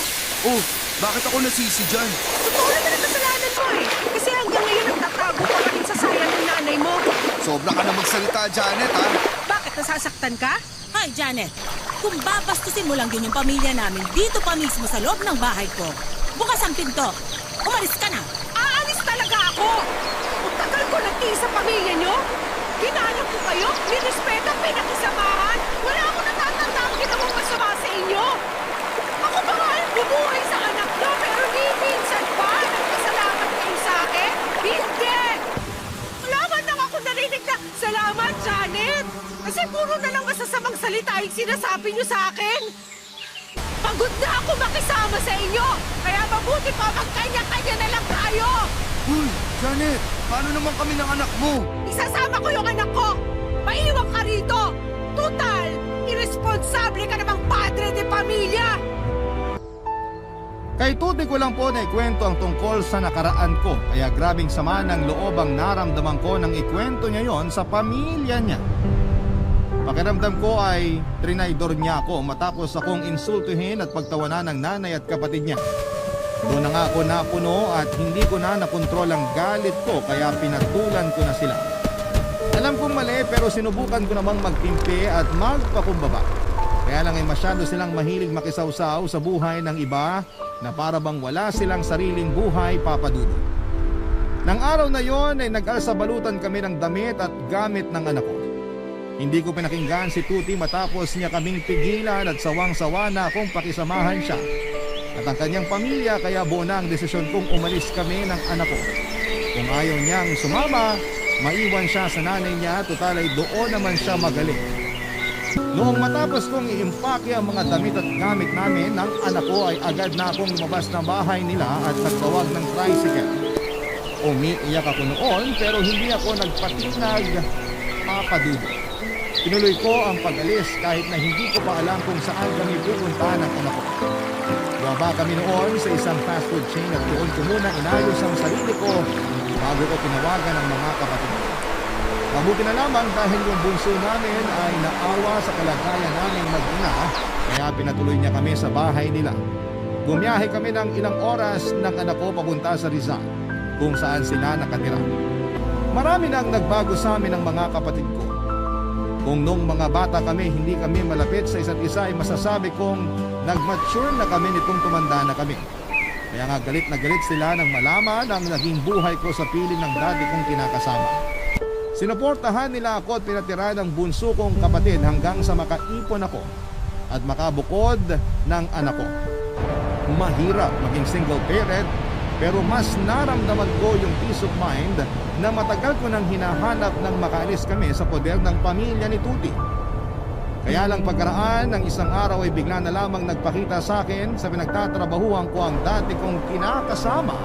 Speaker 3: Oh, bakit ako nasisi dyan?
Speaker 2: Totoo naman ang kasalanan mo eh. Kasi hanggang ngayon nagtatago ka pa rin sa sayang ng nanay mo.
Speaker 3: Sobra ka na magsalita, Janet, ha?
Speaker 2: Bakit nasasaktan ka?
Speaker 4: Hi, Janet. Kung babastusin mo lang din yung pamilya namin dito pa mismo sa loob ng bahay ko, bukas ang pinto. Umalis ka na.
Speaker 2: Aalis talaga ako! Kung tagal ko nagtiis sa pamilya nyo, ginanap ko kayo, nirespeto, pinakisamahan, wala akong natatanda ang ginawang masama sa inyo. Ako ba nga salita yung sinasabi niyo sa akin? Pagod na ako makisama sa inyo! Kaya mabuti pa magkanya-kanya na lang tayo!
Speaker 3: Uy, Janet, paano naman kami ng anak mo?
Speaker 2: Isasama ko yung anak ko! Maiwan ka rito! Total! Irresponsable ka namang padre de pamilya!
Speaker 1: Kay Tuti ko lang po na ikwento ang tungkol sa nakaraan ko, kaya grabing sama ng loob ang naramdaman ko nang ikwento niya yon sa pamilya niya. Pakiramdam ko ay trinaydor niya ako matapos akong insultuhin at pagtawanan ng nanay at kapatid niya. Doon na nga ako napuno at hindi ko na nakontrol ang galit ko kaya pinatulan ko na sila. Alam kong mali pero sinubukan ko namang magtimpi at magpakumbaba. Kaya lang ay masyado silang mahilig makisawsaw sa buhay ng iba na para bang wala silang sariling buhay, Papa Dudut. Nang araw na yon ay nag-alsabalutan kami ng damit at gamit ng anak ko. Hindi ko pinakinggan si Tuti matapos niya kaming pigilan at sawang-sawa na akong pakisamahan siya at ang kanyang pamilya kaya buo na ang desisyon kong umalis kami ng anak ko. Kung ayaw niyang sumama, maiwan siya sa nanay niya, total ay doon naman siya magaling. Noong matapos kong iimpake ang mga damit at gamit namin, ng anak ko ay agad na akong lumabas ng bahay nila at nagtawag ng tricycle. Umiiyak ako noon pero hindi ako nagpatinag, Papa Dudut. Tinuloy ko ang pag-alis kahit na hindi ko pa alam kung saan kami pupunta ng anak ko. Bumaba kami noon sa isang fast food chain at doon ko muna inayos ang sarili ko bago ko tinawagan ang mga kapatid ko. Mabuti na lamang dahil yung bunso namin ay naawa sa kalagayan namin mag-ina kaya pinatuloy niya kami sa bahay nila. Bumiyahe kami ng ilang oras ng anak ko papunta sa Rizal kung saan sila nakatira. Marami nang nagbago sa amin ng mga kapatid ko. Kung nung mga bata kami hindi kami malapit sa isa't isa ay masasabi kong nag-mature na kami nitong tumanda na kami. Kaya nga galit na galit sila nang malaman ang naging buhay ko sa piling ng dati kong kinakasama. Sinuportahan nila ako at pinatira ng bunso kong kapatid hanggang sa makaipon ako at makabukod ng anak ko. Mahirap maging single parent pero mas naramdaman ko yung peace of mind na matagal ko nang hinahanap nang makaalis kami sa poder ng pamilya ni Tuti. Kaya lang pagkaraan ng isang araw ay bigla na lamang nagpakita sa akin sa pinagtatrabahuhan ko ang dati kong kinakasama,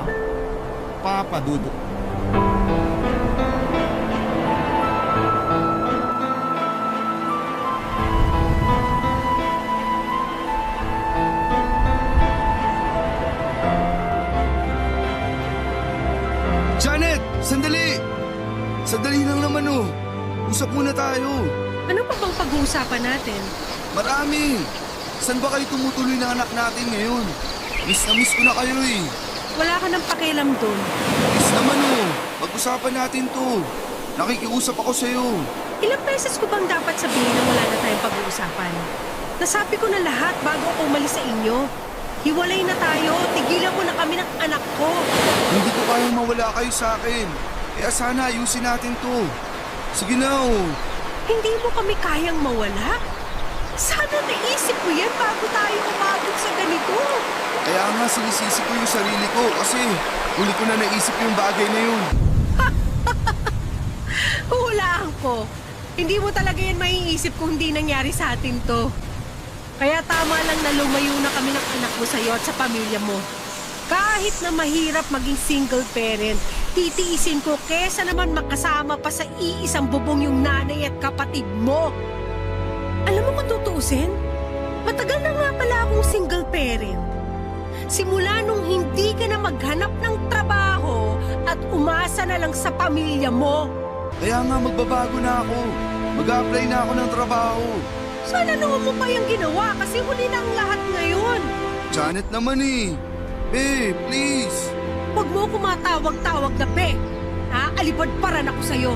Speaker 1: Papa Dudut.
Speaker 3: Janet, sandali! Sandali lang naman oh. Usap muna tayo.
Speaker 2: Ano pa bang pag-uusapan natin?
Speaker 3: Marami. Saan ba kayo tumutuloy ng anak natin ngayon? Miss na miss ko na kayo eh.
Speaker 2: Wala ka ng pakialam doon.
Speaker 3: Miss naman oh. Pag-usapan natin to. Nakikiusap ako sa'yo.
Speaker 2: Ilang beses ko bang dapat sabihin na wala na tayong pag-uusapan? Nasabi ko na lahat bago ako umalis sa inyo. Hiwalay na tayo. Tigilan mo na kami ng anak ko.
Speaker 3: Hindi ko kayang mawala kayo sa akin. Kaya sana ayusin natin to. Sige na oh.
Speaker 2: Hindi mo kami kayang mawala? Sana naisip ko yan bago tayo umabot sa ganito.
Speaker 3: Kaya nga sinisisi ko yung sarili ko kasi huli ko na naisip yung bagay na yun.
Speaker 2: Hulaan ko. Hindi mo talaga yan maiisip kung hindi nangyari sa atin to. Kaya tama lang na lumayo na kami ng anak mo sa'yo at sa pamilya mo. Kahit na mahirap maging single parent, titiisin ko kesa naman makasama pa sa iisang bubong yung nanay at kapatid mo. Alam mo kung tutuusin? Matagal na nga pala akong single parent. Simula nung hindi ka na maghanap ng trabaho at umasa na lang sa pamilya mo.
Speaker 3: Kaya nga magbabago na ako. Mag-a-apply na ako ng trabaho.
Speaker 2: Sana naman mo pa yung ginawa kasi huli na ang lahat ngayon.
Speaker 3: Janet naman eh. Babe, please.
Speaker 2: Huwag mo kumatawag-tawag na pe. Alibad paran ako sa'yo.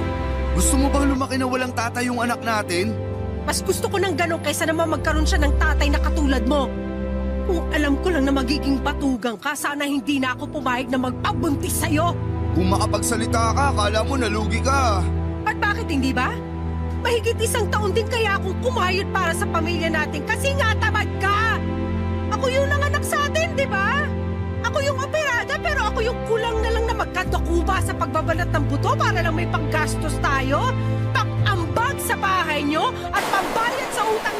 Speaker 3: Gusto mo bang lumaki na walang tatay yung anak natin?
Speaker 2: Mas gusto ko ng ganun kaysa naman magkaroon siya ng tatay na katulad mo. Kung alam ko lang na magiging patugang ka, sana hindi na ako pumayag na magpabuntis sa'yo.
Speaker 3: Kung makapagsalita ka, akala mo nalugi ka.
Speaker 2: At bakit hindi ba? Mahigit 1 taon din kaya akong kumayod para sa pamilya natin kasi nga tamad ka. Ako yung nanganak sa atin, di ba? Ako yung operada pero ako yung kulang na lang na magkadakuba sa pagbabalat ng buto para lang may panggastos tayo, pang-ambag sa bahay nyo at pambayad sa utang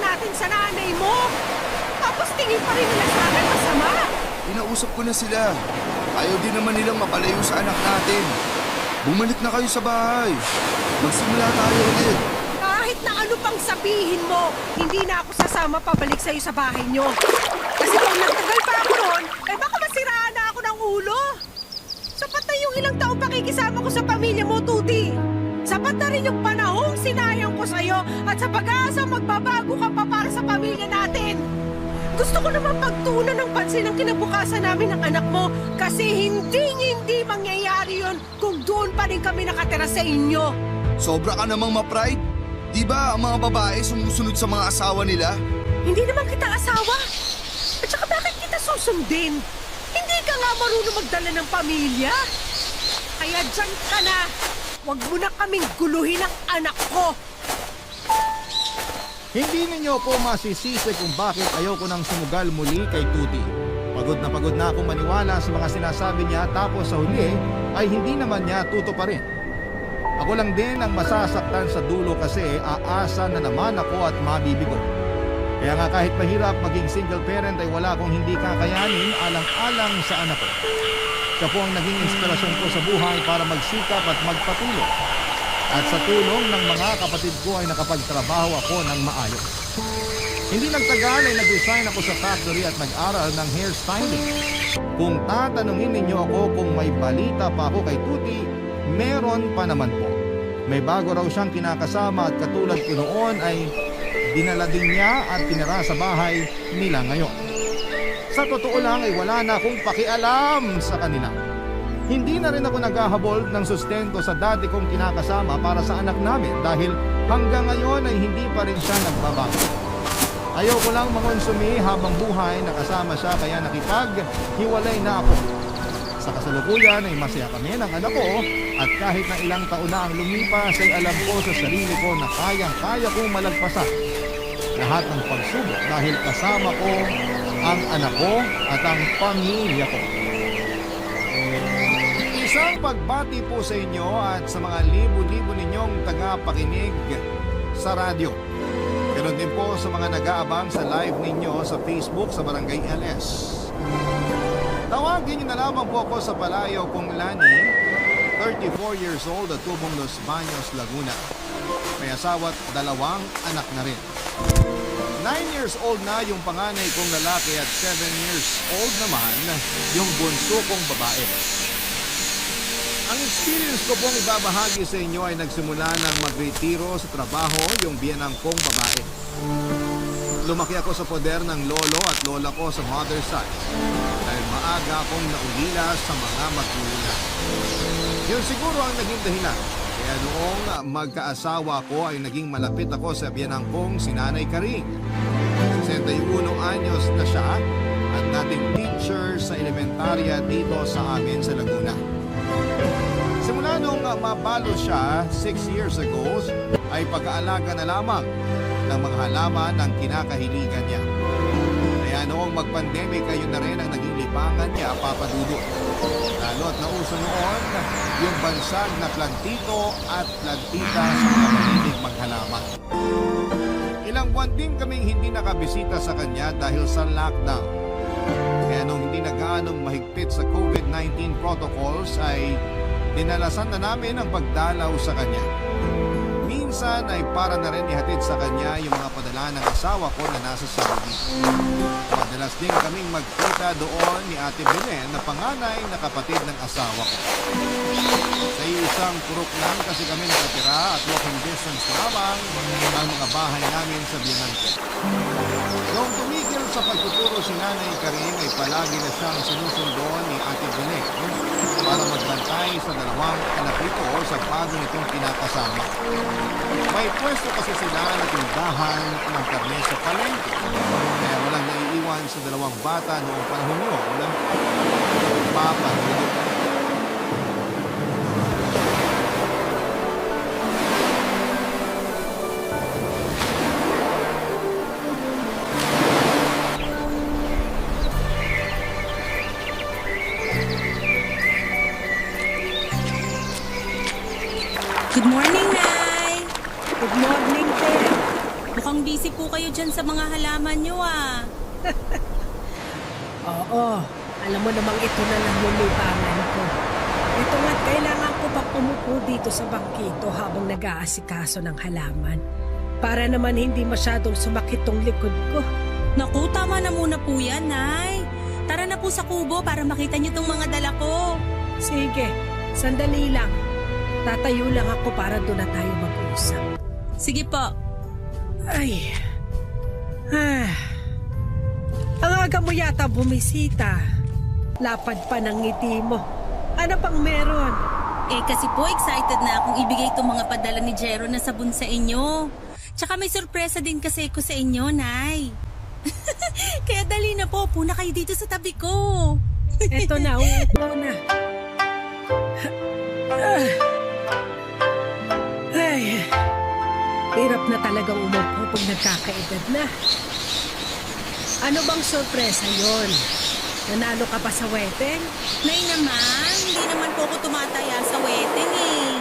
Speaker 2: tingin pa rin nila sa akin masama.
Speaker 3: Inausap ko na sila. Ayaw din naman nilang mapalayo sa anak natin. Bumalik na kayo sa bahay. Magsimula tayo ulit.
Speaker 2: Kahit na ano pang sabihin mo, hindi na ako sasama pabalik sa'yo sa bahay nyo. Kasi kung nagtagal pa ako noon, baka masiraan na ako ng ulo. Sapat na yung ilang taong pakikisama ko sa pamilya mo, Tuti. Sapat na rin yung panahong sinayang ko sa'yo at sa pag-asa magbabago ka pa para sa pamilya natin. Gusto ko naman pagtuunan ng pansin ang kinabukasan namin ng anak mo kasi hindi mangyayari yon kung doon pa rin kami nakatira sa inyo.
Speaker 3: Sobra ka namang ma-pride. Di ba ang mga babae sumusunod sa mga asawa nila?
Speaker 2: Hindi naman kita asawa. At saka bakit kita susundin? Hindi ka nga marunong magdala ng pamilya. Kaya dyan ka na. Huwag mo na kaming guluhin ang anak ko.
Speaker 1: Hindi ninyo po masisisi kung bakit ayoko nang sumugal muli kay Tuti. Pagod na akong maniwala sa mga sinasabi niya tapos sa huli ay hindi naman niya tutuparin. Ako lang din ang masasaktan sa dulo kasi aasa na naman ako at mabibigo. Kaya nga kahit mahirap maging single parent ay wala akong hindi kakayanin alang-alang sa anak ko. Siya po ang naging inspirasyon ko sa buhay para magsikap at magpatuloy. At sa tulong ng mga kapatid ko ay nakapagtrabaho ako ng maayos. Hindi nagtagal ay nag-resign ako sa factory at nag-aral ng hairstyling. Kung tatanungin ninyo ako kung may balita pa ako kay Tuti, meron pa naman po. May bago raw siyang kinakasama at katulad ko noon ay dinala din niya at tinira sa bahay nila ngayon. Sa totoo lang ay wala na akong pakialam sa kanila. Hindi na rin ako naghahabol ng sustento sa dati kong kinakasama para sa anak namin dahil hanggang ngayon ay hindi pa rin siya nagbabago. Ayaw ko lang mangonsumi habang buhay na kasama siya kaya nakipaghiwalay na ako. Sa kasalukuyan ay masaya kami ng anak ko at kahit na ilang taon na ang lumipas ay alam ko sa sarili ko na kayang-kaya kong malagpasan lahat ng pagsubok dahil kasama ko ang anak ko at ang pamilya ko. Isang pagbati po sa inyo at sa mga libo-libo ninyong tagapakinig sa radyo. Ganon din po sa mga nag-aabang sa live ninyo sa Facebook sa Barangay LS. Tawagin niyo na lamang po ako sa palayo kong Lani, 34 years old at tubong Los Baños, Laguna. May asawa at 2 anak na rin. 9 years old na yung panganay kong lalaki at 7 years old naman yung bunso kong babae. Ang experience ko pong ibabahagi sa inyo ay nagsimula ng magretiro sa trabaho yung biyanang kong babae. Lumaki ako sa poder ng lolo at lola ko sa mother's side dahil maaga akong naulila sa mga magulang. Yun siguro ang naging dahilan. Kaya noong magkaasawa ko ay naging malapit ako sa biyanang kong si Nanay Karing. 61 anyos na siya at dating teacher sa elementarya dito sa amin sa Laguna. Simula nung mabalo siya 6 years ago ay pag-aalaga na lamang ng mga halaman ng kinakahiligan niya. Kaya noong mag-pandemic ay yun na rin ang naging lipangan niya, Papa Dudu. Lalo at nauso noon yung bansag na plantito at plantita sa mga mahilig maghalaman. Ilang buwan din kaming hindi nakabisita sa kanya dahil sa lockdown. Kaya nung hindi na gaanong mahigpit sa COVID-19 protocols ay dinalasan na namin ang pagdalaw sa kanya. Minsan ay para na rin ihatid sa kanya yung mga padala ng asawa ko na nasa Saudi. Madalas din kaming magkita doon ni Ate Belen na panganay na kapatid ng asawa ko. Sa isang purok lang kasi kami nakatira at walking distance lamang ang mga bahay namin sa biyanan ko. Noong tumigil sa pagtuturo si Nanay Karing ay palagi na siyang sinusundo ni Ate Belen para magbantay sa 2 anak nito sa bago nitong kinakasama. May pwesto kasi sila na tindahan ng karne sa palengke. Kaya walang naiiwan sa 2 bata noong panahon yun. Papa Dudu.
Speaker 4: Good morning, Nay!
Speaker 2: Good morning, Ted.
Speaker 4: Mukhang busy po kayo dyan sa mga halaman nyo, ah.
Speaker 2: Oo, alam mo namang ito na lang yung libangan ko. Ito nga't kailangan ko pang umupo dito sa bangkito habang nag-aasikaso ng halaman. Para naman hindi masyadong sumakit tong likod ko.
Speaker 4: Naku, tama na muna po yan, Nay. Tara na po sa kubo para makita niyo tong mga dala ko.
Speaker 2: Sige, sandali lang. Tatayo lang ako para doon na tayo mag-usap.
Speaker 4: Sige po.
Speaker 2: Ay. Ang aga mo yata bumisita. Lapad pa ng ngiti mo. Ano pang meron?
Speaker 4: Kasi po excited na akong ibigay itong mga padala ni Jero na sabon sa inyo. Tsaka may sorpresa din kasi ko sa inyo, Nay. Kaya dali na po, puna kayo dito sa tabi ko.
Speaker 2: Eto na, uupo na. Ay, hirap na talagang umupo pag nagkakaedad na. Ano bang sorpresa yon? Nanalo ka pa sa wedding?
Speaker 4: Nay naman, hindi naman po ako tumataya sa wedding eh.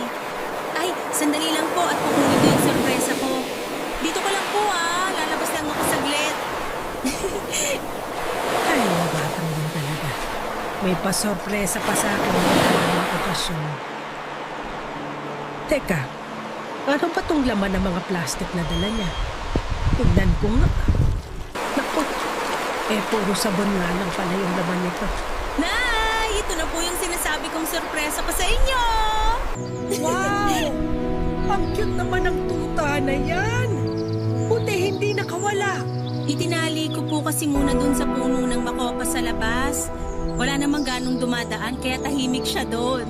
Speaker 4: Ay, sandali lang po at kukunin ko yung sorpresa ko. Dito ka lang po lalabas lang ako saglit.
Speaker 2: Ay, batang din talaga. May pasorpresa pa sa akin ng okasyon. Teka, ano ba tong laman ng mga plastic na dala niya? Tignan ko nga. Naku, puro sabon nga lang pala yung laman nito.
Speaker 4: Nay, ito na po yung sinasabi kong sorpresa ko sa inyo.
Speaker 2: Wow! Ang cute naman ng tuta na yan! Buti hindi nakawala.
Speaker 4: Itinali ko po kasi muna dun sa puno ng makopa sa labas. Wala namang ganong dumadaan kaya tahimik siya doon.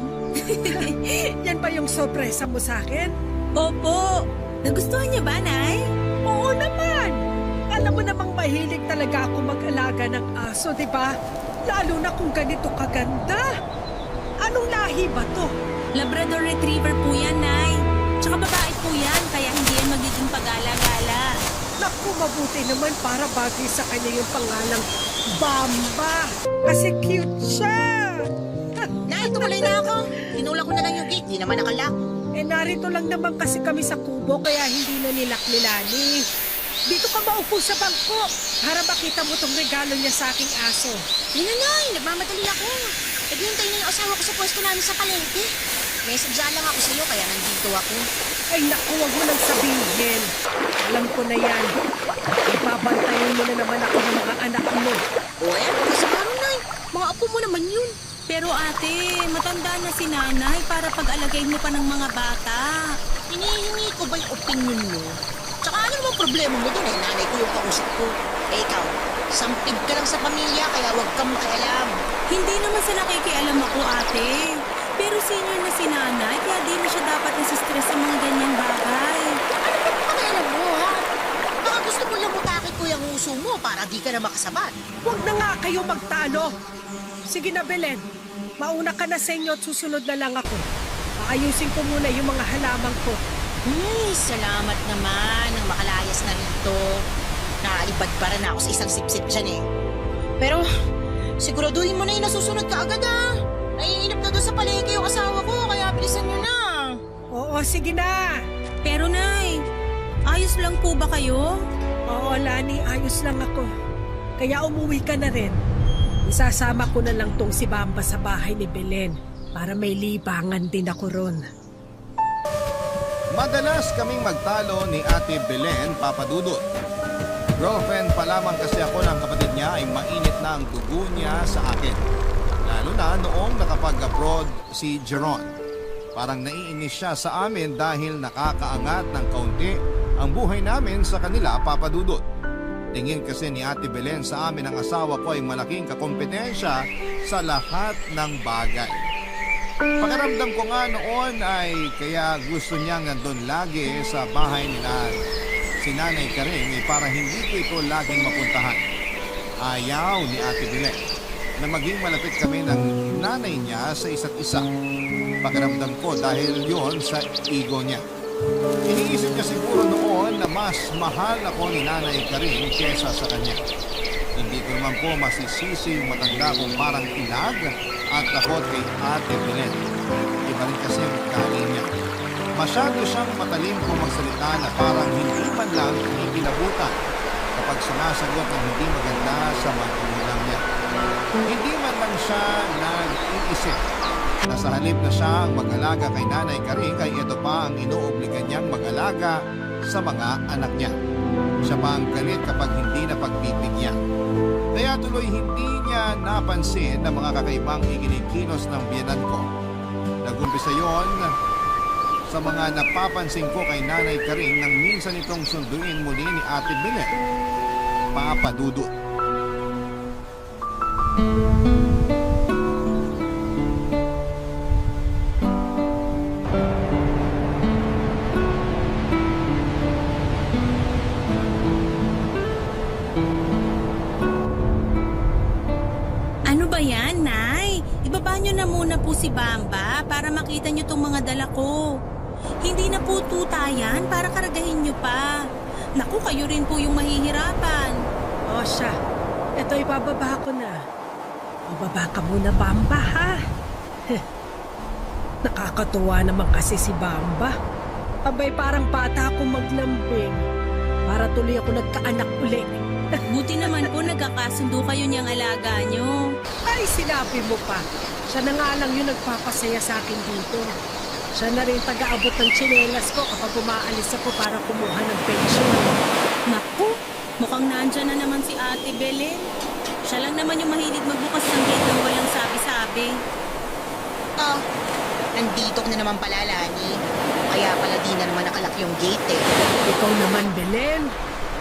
Speaker 2: Yan ba yung sorpresa mo sa akin?
Speaker 4: Opo. Nagustuhan niya ba, Nay?
Speaker 2: Oo naman! Alam mo namang mahilig talaga ako mag-alaga ng aso, di ba? Lalo na kung ganito kaganda. Anong lahi ba to?
Speaker 4: Labrador Retriever po yan, Nay. Tsaka babae po yan, kaya hindi yan magiging pag-ala-gala.
Speaker 2: Naku, mabuti naman para bagay sa kanya yung pangalang Bamba. Kasi cute siya.
Speaker 6: Nay, tumuloy na ako. Tinulak ko na lang yung gate, di naman nakalock.
Speaker 2: Narito lang naman kasi kami sa kubo kaya hindi na nilak ni Lani. Dito ka maupo sa bangko para makita mo tong regalo niya sa aking aso.
Speaker 6: Nay, nagmamadali ako. Naghihintay na yung asawa ko sa pwesto namin sa palengke. May sadya lang ako sa'yo kaya nandito ako.
Speaker 2: Ay naku, wag mo nang sabihin. Alam ko na yan. Ipabantayan mo na naman ako ng mga anak mo.
Speaker 6: Kasi parang Nay, mga apo mo naman yun.
Speaker 4: Pero ate, matanda na si Nanay para pag-alagayin mo pa ng mga bata.
Speaker 6: Hinihingi ko ba yung opinion mo? Tsaka ano naman problema mo dun nanay ko yung kausap ko. Ikaw, sampid ka lang sa pamilya kaya wag kang makialam.
Speaker 4: Hindi naman sa nakikialam ako, ate. Pero senior na si Nanay, kaya di na siya dapat nasistress sa mga ganyang bagay.
Speaker 6: Ano ba pakialam mo, ha? Baka gusto mo lang mutakit ko yung uso mo para di ka na makasabat.
Speaker 2: Huwag na nga kayo magtalo. Sige na, Belen. Mauna ka na sa inyo at susunod na lang ako. Aayusin ko muna yung mga halaman ko.
Speaker 6: Salamat naman nang makalayas na rito. Naalibad para na ako sa isang sip-sip dyan eh. Pero, siguraduhin mo na yung nasusunod ka agad ah. Naiinip na doon sa palengke yung asawa ko, kaya bilisan nyo na.
Speaker 2: Oo, sige na.
Speaker 4: Pero Nay, ayos lang po ba kayo?
Speaker 2: Oo, Lani, ayos lang ako. Kaya umuwi ka na rin. Isasama ko na lang tong si Bamba sa bahay ni Belen para may libangan din ako ron.
Speaker 1: Madalas kaming magtalo ni Ate Belen Papadudot. Girlfriend pa lamang kasi ako ng kapatid niya ay mainit na ang dugo niya sa akin. Lalo na noong nakapag-abroad si Jeron. Parang naiinis siya sa amin dahil nakakaangat ng kaunti ang buhay namin sa kanila, Papadudot. Tingin kasi ni Ate Belen sa amin ang asawa ko ay malaking kakompetensya sa lahat ng bagay. Pakiramdam ko nga noon ay kaya gusto niyang nandun lagi sa bahay nila si Nanay Karing para hindi ko ito laging mapuntahan. Ayaw ni Ate Belen na maging malapit kami ng nanay niya sa isa't isa. Pakiramdam ko dahil yon sa ego niya. Iniisip niya siguro noon na mas mahal ako ni Nanay Karing kesa sa kanya. Hindi ko naman po masisisi yung matanda kong parang ilag at takot kay Ate Belen. Iba rin kasi ang ugali niya. Masyado siyang matalim kung magsalita na parang hindi man lang ikilabutan kapag sumasagot ng hindi maganda sa magulang niya. Hindi man lang siya nag-iisip na sa halip na siya ang mag-alaga kay Nanay Karing ay ito pa ang inoobligan niyang mag-alaga sa mga anak niya. Siya pa ang galit kapag hindi na pagbibigyan. Kaya tuloy hindi niya napansin na mga kakaibang ikinikilos ng biyenan ko. Nagumpisa yon sa mga napapansin ko kay Nanay Karing nang minsan itong sunduin muli ni Ate Belen, Papa Dudut.
Speaker 4: Ano ba yan, Nay? Ibaba nyo na muna po si Bamba para makita nyo tong mga dala ko. Hindi na po tuta yan para karagahin nyo pa. Naku, kayo rin po yung mahihirapan.
Speaker 2: O siya, ito ibababa ko na. Ibaba ka muna, Bamba, ha? Nakakatuwa naman kasi si Bamba. Abay, parang bata akong maglambing. Para tuloy ako nagkaanak uli.
Speaker 4: Buti naman po nagkakasundo kayo niyang alaga nyo.
Speaker 2: Ay, sinabi mo pa. Siya na nga lang yung nagpapasaya sa akin dito. Siya na rin taga-abot ng tsinelas ko kapag umaalis ako para kumuha ng pensyon.
Speaker 4: Naku, mukhang nandyan na naman si Ate Belen. Siya lang naman yung mahilig magbukas ng gate ng walang sabi-sabi.
Speaker 6: Oh, nandito ka na naman pala, Lani. Kaya pala di na naman nakalak yung gate eh.
Speaker 2: Ikaw naman, Belen.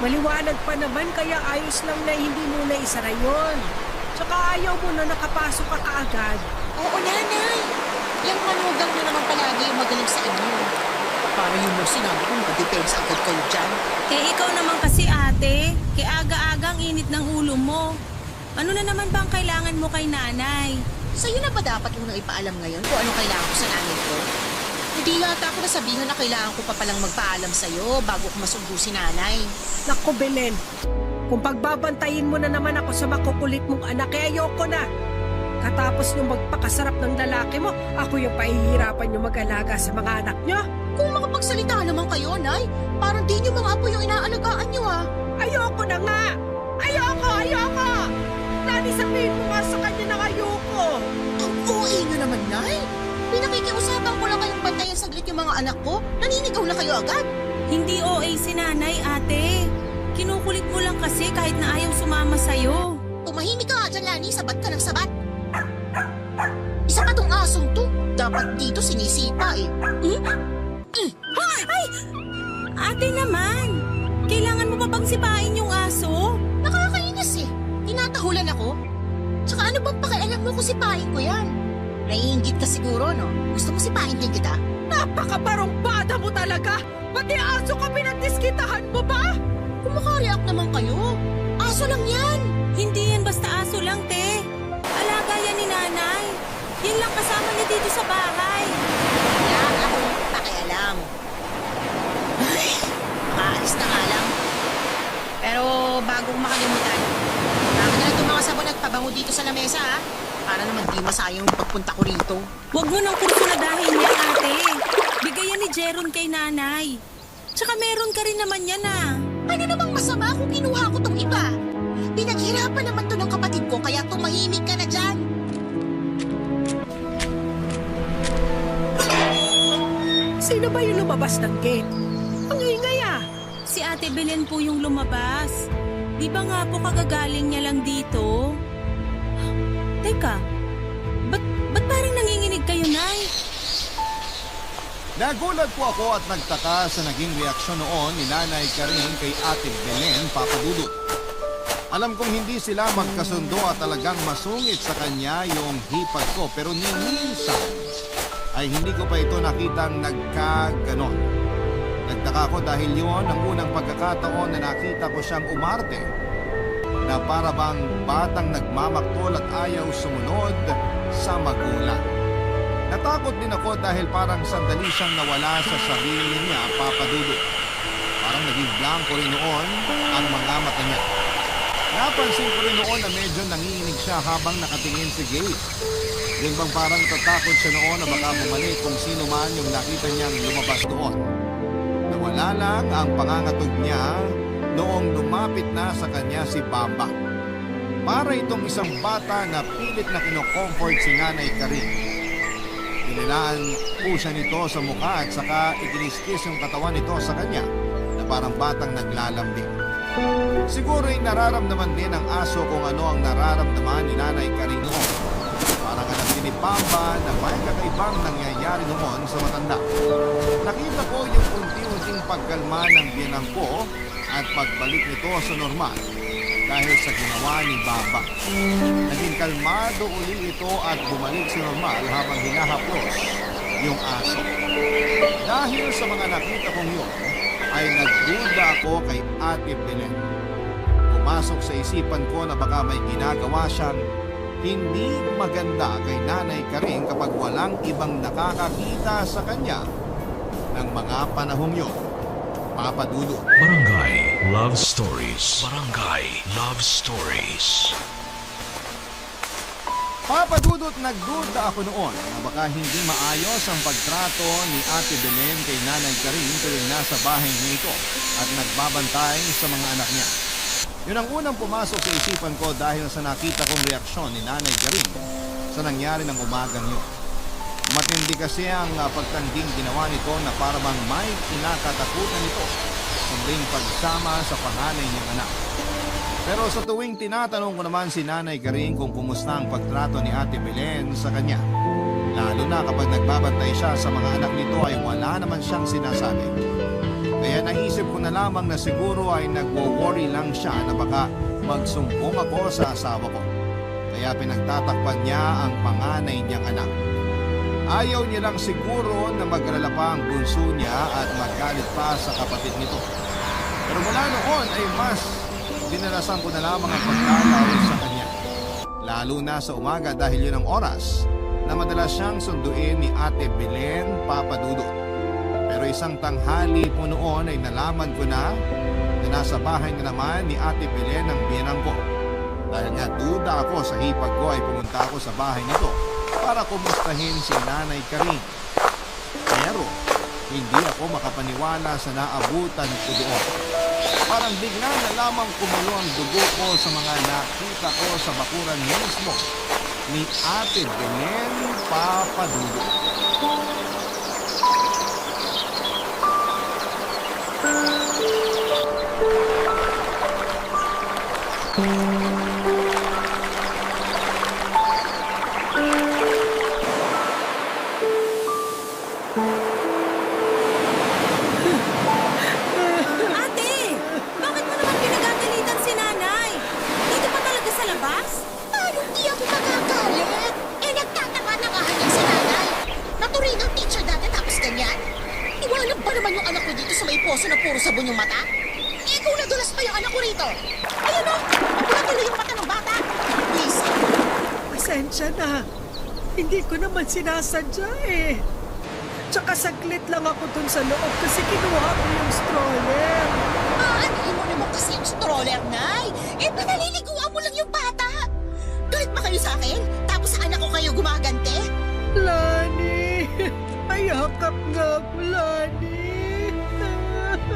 Speaker 2: Maliwanag pa naman kaya ayos lang na hindi mo na isara yun. Tsaka ayaw mo na nakapasok ka kaagad.
Speaker 6: Oo, Nanay. Yung manugang nyo naman palagi yung magaling sa inyo. Para yung mo sinabi kung ma-depends agad kayo dyan.
Speaker 4: Eh ikaw naman kasi ate, kaya aga-aga ang init ng ulo mo. Ano na naman ba ang kailangan mo kay nanay?
Speaker 6: Sa'yo na ba dapat unang ipaalam ngayon kung anong kailangan ko sa nanay ko? Hindi yata ako nasabihan na kailangan ko pa palang magpaalam sa'yo bago ko masundo si nanay.
Speaker 2: Naku, Belen. Kung pagbabantayin mo na naman ako sa makukulit mong anak, kaya ayoko na. Katapos nung magpakasarap ng lalaki mo, ako yung pahihirapan yung mag-alaga sa mga anak nyo.
Speaker 6: Kung makapagsalita naman kayo, Nay, parang di nyo mga apo yung inaalagaan nyo ah.
Speaker 2: Ayoko na nga! Ayoko! Nani, sabihin mo nga sa kanya na ayoko.
Speaker 6: Ang OA nyo naman, Nay. Pinakikiusapan ko lang kayong bantayan saglit yung mga anak ko. Naninigaw na kayo agad.
Speaker 4: Hindi OA si nanay ate. Kinukulit mo lang kasi kahit na ayaw sumama sa'yo.
Speaker 6: Tumahimik ka nga dyan, Lani. Sabat ka ng sabat. Isa pa tong asong to. Dapat dito sinisipa eh.
Speaker 4: Ay! Ate naman! Kailangan mo pa bang sipain yung aso?
Speaker 6: Nakakainis eh. Tinatahulan ako. Tsaka ano bang pakialam mo kung sipain ko yan? Naiinggit ka siguro, no? Gusto mo sipain din kita?
Speaker 2: Napakabarumbada mo talaga! Pati aso ka pinagdiskitahan mo ba?
Speaker 6: Kung makareact naman kayo. Aso lang yan.
Speaker 4: Hindi yan basta aso lang, te. Alaga yan ni nanay. Yan lang kasama niya dito sa bahay.
Speaker 6: Wala akong pakialam. Ay, makaalis na nga lang. Pero bago ko makalimutan, dami na lang itong mga sabon at pabango dito sa lamesa, ha? Para naman di masayang yung pagpunta ko rito.
Speaker 4: Huwag mo nang kursunadahin yan, ate. Bigay yan ni Jeron kay nanay. Tsaka meron ka rin naman yan, ah.
Speaker 6: Ano namang masama kung kinuha ko tong iba? Pinaghirapan naman to ng kapatid ko, kaya tumahimik ka na dyan.
Speaker 2: Sino ba yung lumabas ng gate? Ang ingay ah!
Speaker 4: Si Ate Belen po yung lumabas. Di ba nga po kagagaling niya lang dito? Teka, ba't parang nanginginig kayo, Nay?
Speaker 1: Nagulat po ako at nagtaka sa naging reaksyon noon ni Nanay Karing kay Ate Belen, Papa Dudut. Alam kong hindi sila magkasundo at talagang masungit sa kanya yung hipag ko, pero ni minsan ay hindi ko pa ito nakitang nagkaganon. Nagtaka ko dahil yun ang unang pagkakataon na nakita ko siyang umarte, na para bang batang nagmamaktol at ayaw sumunod sa magulang. Natakot din ako dahil parang sandali siyang nawala sa sarili niya, Papa Dudut. Parang naging blanco rin noon ang mga mata niya. Napansin ko rin noon na medyo nanginginig siya habang nakatingin sa gate. Yun bang parang tatakot siya noon na baka bumalik kung sino man yung nakita niyang lumabas doon. Nawala lang ang pangangatog niya noong lumapit na sa kanya si Bamba. Para itong isang bata na pilit na kinocomfort si Nanay Karin. Dinilaan po siya nito sa mukha at saka ikiniskis yung katawan nito sa kanya na parang batang naglalambing. Siguro'y nararamdaman din ng aso kung ano ang nararamdaman ni Nanay Karin noon. Parang alam din ni Pamba na may kakaibang nangyayari noon sa matanda. Nakita ko yung unti-unting pagkalma ng biyanang ko at pagbalik nito sa normal dahil sa ginawa ni Baba. Naging kalmado uli ito at bumalik sa normal habang hinahaplos yung aso. Dahil sa mga nakita kong yun, ay nagduda ako kay Ate Belen. Pumasok sa isipan ko na baka may ginagawa siyang hindi maganda kay Nanay Karin kapag walang ibang nakakakita sa kanya ng mga panahong yun. Papa Dudut.
Speaker 5: Barangay Love Stories. Barangay Love Stories.
Speaker 1: Papa Dudut, nagduda ako noon na baka hindi maayos ang pagtrato ni Ate Belen kay Nanay Karin tuwing nasa bahay niya ito at nagbabantay sa mga anak niya. Yun ang unang pumasok sa isipan ko dahil sa nakita kong reaksyon ni Nanay Karin sa nangyari ng umagang yun. Matindi kasi ang pagtangging ginawa nito na para bang may kinakatakutan nito kundi pagsama sa panganay niyang anak. Pero sa tuwing tinatanong ko naman si Nanay Karin kung kumusta ang pagtrato ni Ate Belen sa kanya, lalo na kapag nagbabantay siya sa mga anak nito ay wala naman siyang sinasabi. Kaya naisip ko na lamang na siguro ay nagwo-worry lang siya na baka magsumbong ako sa asawa ko. Kaya pinagtatakpan niya ang panganay niyang anak. Ayaw niya lang siguro na maglala pa ang bunso niya at magalit pa sa kapatid nito. Pero mula noon ay mas dinalasan ko na lamang ang pagkalaw sa kanya. Lalo na sa umaga dahil yun ang oras na madalas siyang sunduin ni Ate Belen, Papa Dudut. Pero isang tanghali po noon ay nalaman ko na nasa bahay na naman ni Ate Belen ang biyanang ko. Dahil nga duda ako sa hipag ko ay pumunta ako sa bahay nito para kumustahin si Nanay Karin. Pero hindi ako makapaniwala sa naabutan ko doon. Parang bigla na lamang kumulo ang dugo ko sa mga nakita ko sa bakuran mismo ni Ate Belen, Papa Dudut.
Speaker 4: Ate! Bakit mo naman pinagagalitan si nanay? Dito pa talaga sa labas?
Speaker 6: Paano di ako magagalit? Eh, nagtataka na nga hanggang si nanay. Naturing ang teacher dati tapos ganyan. Iwanag ba naman yung anak ko dito sa may poso na puro sabon yung mata? Eh, kung nadulas pa yung anak ko rito. Ayun o, napula yung mata ng bata. Please,
Speaker 2: Pasensya na. Hindi ko naman sinasadya eh. Tsaka saglit lang ako dun sa loob kasi kinuha ko yung stroller.
Speaker 6: aanin mo naman kasi yung stroller, Nay. Eh, pinaliliguan mo lang yung bata. Galit ba kayo sa akin? Tapos sa anak ko kayo gumagante?
Speaker 2: Lani, ayakap nga ako, Lani.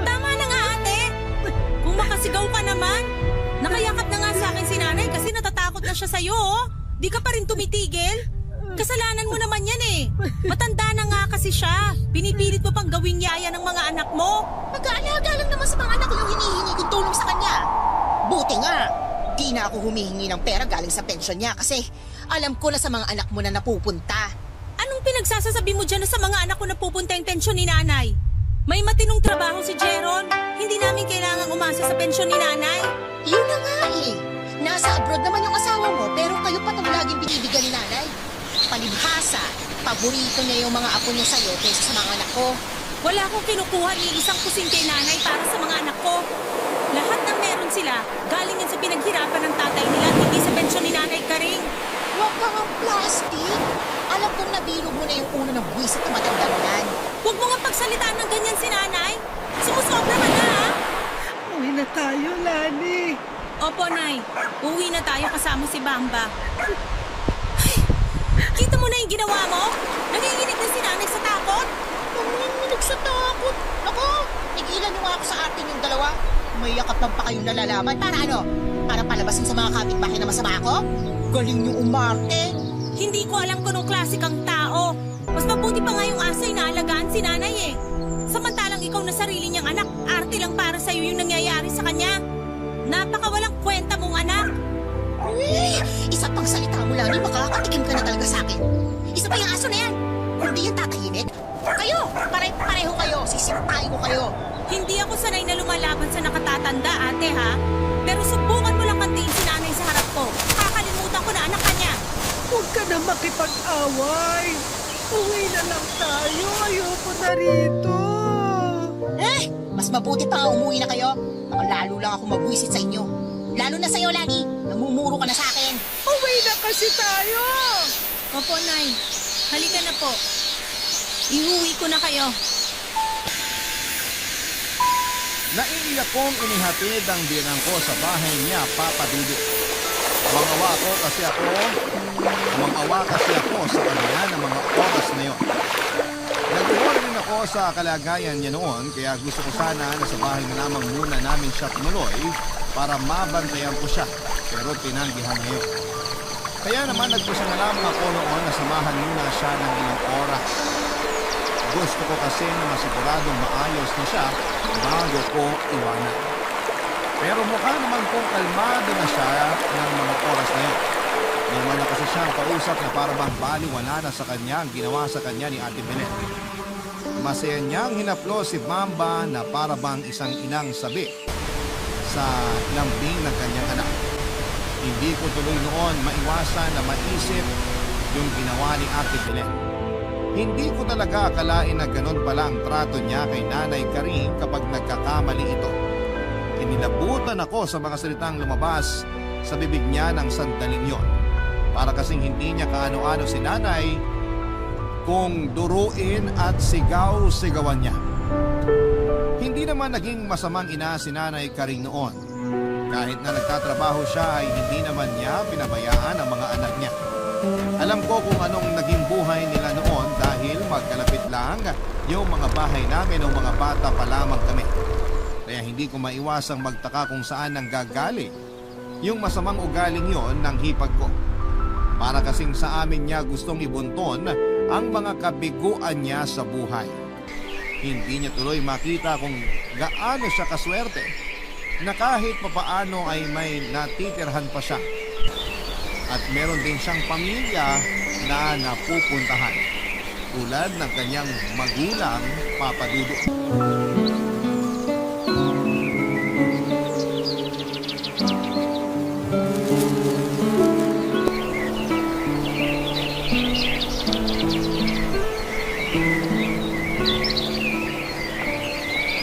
Speaker 4: Tama na nga, ate. Kung makasigaw ka naman. Nakayakap na nga sa akin si nanay kasi natatakot na siya sa'yo, oh. Di ka pa rin tumitigil. Kasalanan mo naman yan eh. Matanda na nga kasi siya. Pinipilit mo pang gawing yaya ng mga anak mo.
Speaker 6: Mag-aalaga lang naman sa mga anak ko yung hinihingi kong tulong sa kanya. Buti nga, di na ako humihingi ng pera galing sa pensyon niya kasi alam ko na sa mga anak mo na napupunta.
Speaker 4: Anong pinagsasasabi mo dyan na sa mga anak ko na pupunta yung pensyon ni nanay? May matinong trabaho si Jeron. Hindi namin kailangang umasa sa pensyon ni nanay.
Speaker 6: Yun na nga eh. Nasa abroad naman yung asawa mo pero kayo pa itong laging binibigyan ni nanay. Palibhasa, paborito niya yung mga apo niya sa'yo kaysa sa mga anak ko.
Speaker 4: Wala akong kinukuha ni isang kusing kay nanay para sa mga anak ko. Lahat ng meron sila, galing yan sa pinaghirapan ng tatay nila at hindi sa pensyon ni nanay Karing.
Speaker 6: Huwag kang ang plastic. Alam kong nabilog mo na yung uno ng buwisit na matandang yan.
Speaker 4: Huwag mo nga pagsalitaan ng ganyan si nanay. Sumusobra ka na, ha?
Speaker 2: Uwi na tayo, Lani.
Speaker 4: Opo, Nay. Uwi na tayo kasama si Bamba. Ay, kita mo na yung ginawa mo? Nanginginig na si nanay sa takot.
Speaker 6: Nanginginig sa takot. Ako, tigilan niyo nga ako sa atin yung dalawa. May yakap lang pa kayong nalalaman. Para ano? Para palabasin sa mga kapitbahay na masama ako? Galing niyo umarte.
Speaker 4: Hindi ko alam kung anong klase kang tao. Mas mabuti pa nga yung aso'y naalagaan si nanay eh. Samantalang ikaw na sarili niyang anak, arte lang para sa'yo yung nangyayari sa kanya. Napakawalang kwenta mong anak.
Speaker 6: Uy, isa pang salita mo lang, makakatikim ka na talaga sa akin. Isa pa yung aso na yan. Kung di yan tatahimik, kayo, pareho kayo, sisirain ko kayo.
Speaker 4: Hindi ako sanay na lumalaban sa nakatatanda, ate ha. Pero subukan mo lang kantiin si nanay sa harap ko. Kakalimutan ko na anak ka niya.
Speaker 2: Huwag ka na makipag-away. Uwi na lang tayo. Ayoko na rito.
Speaker 6: Mas mabuti pa nga umuwi na kayo. Baka lalo lang ako magwisit sa inyo. Lalo na sa'yo, Lani. Namumuro ka na sa akin.
Speaker 2: Uwi na kasi tayo.
Speaker 4: Opo, Nay. Halika na po. Iuwi ko na kayo.
Speaker 1: Naiiyak kong inihatid ang biyanang ko sa bahay niya, Papa Dudu. Umangawa kasi ako sa kanya ng mga oras na yon. Nag-worry rin ako sa kalagayan niya noon, kaya gusto ko sana na sa bahay na lamang muna namin siya tumuloy para mabantayan ko siya, pero tinanggihan niya yun. Kaya naman nagpusa na lamang ako noon na samahan muna siya ng ilang oras. Gusto ko kasi na masiguradong maayos na siya bago ko iwanan. Pero mukha naman kong kalmado na siya ng mga oras na yun. Naman na kasi siyang kausap na para bang baliwala na sa kanya ang ginawa sa kanya ni Ate Belen. Masaya niyang hinaplos si Mamba na para bang isang inang sabi sa lambing ng kanyang anak. Hindi ko tuloy noon maiwasan na maisip yung ginawa ni Ate Belen. Hindi ko talaga akalain na ganun pala ang trato niya kay Nanay Karing kapag nagkakamali ito. Inilabutan ako sa mga salitang lumabas sa bibig niya ng sandaling yon. Para kasing hindi niya kaano-ano si nanay kung duruin at sigaw-sigawan niya. Hindi naman naging masamang ina si Nanay Karing noon. Kahit na nagtatrabaho siya ay hindi naman niya pinabayaan ang mga anak niya. Alam ko kung anong naging buhay nila noon dahil magkalapit lang yung mga bahay namin ng mga bata pa lamang kami. Kaya hindi ko maiwasang magtaka kung saan nang gagaling yung masamang ugaling yon ng hipag ko. Para kasing sa amin niya gustong ibunton ang mga kabiguan niya sa buhay. Hindi niya tuloy makita kung gaano siya kaswerte na kahit papaano ay may natitirhan pa siya. At meron din siyang pamilya na napupuntahan. Tulad ng kanyang magulang, Papa Dudu.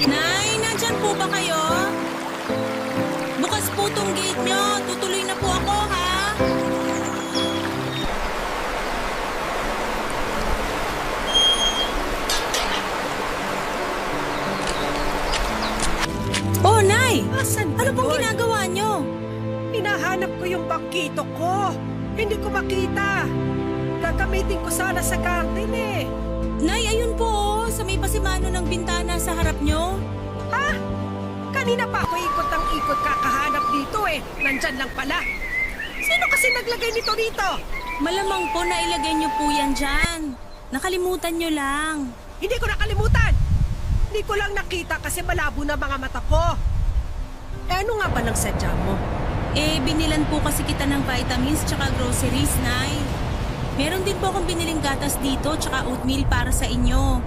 Speaker 4: Nay, nandyan po ba kayo? Bukas po tong gate nyo. Tutuloy na po ako, ha? Oh, Nay!
Speaker 2: Asan
Speaker 4: Ano pong
Speaker 2: yun?
Speaker 4: ginagawa nyo?
Speaker 2: Hinahanap ko yung bangkito ko. Hindi ko makita. Gagamitin ko sana sa garden eh.
Speaker 4: Nay, ayun po, oh, sa may pasimano ng bintana sa harap nyo.
Speaker 2: Ha? Kanina pa ako ikot ang ikot kakahanap dito eh. Nandyan lang pala. Sino kasi naglagay nito rito?
Speaker 4: Malamang po na ilagay nyo po yan dyan. Nakalimutan nyo lang.
Speaker 2: Hindi ko nakalimutan. Hindi ko lang nakita kasi malabo na mga mata ko. Eh ano nga ba ng sadya mo?
Speaker 4: Eh, binilan po kasi kita ng vitamins tsaka groceries, Nay. Meron din po akong biniling gatas dito tsaka oatmeal para sa inyo.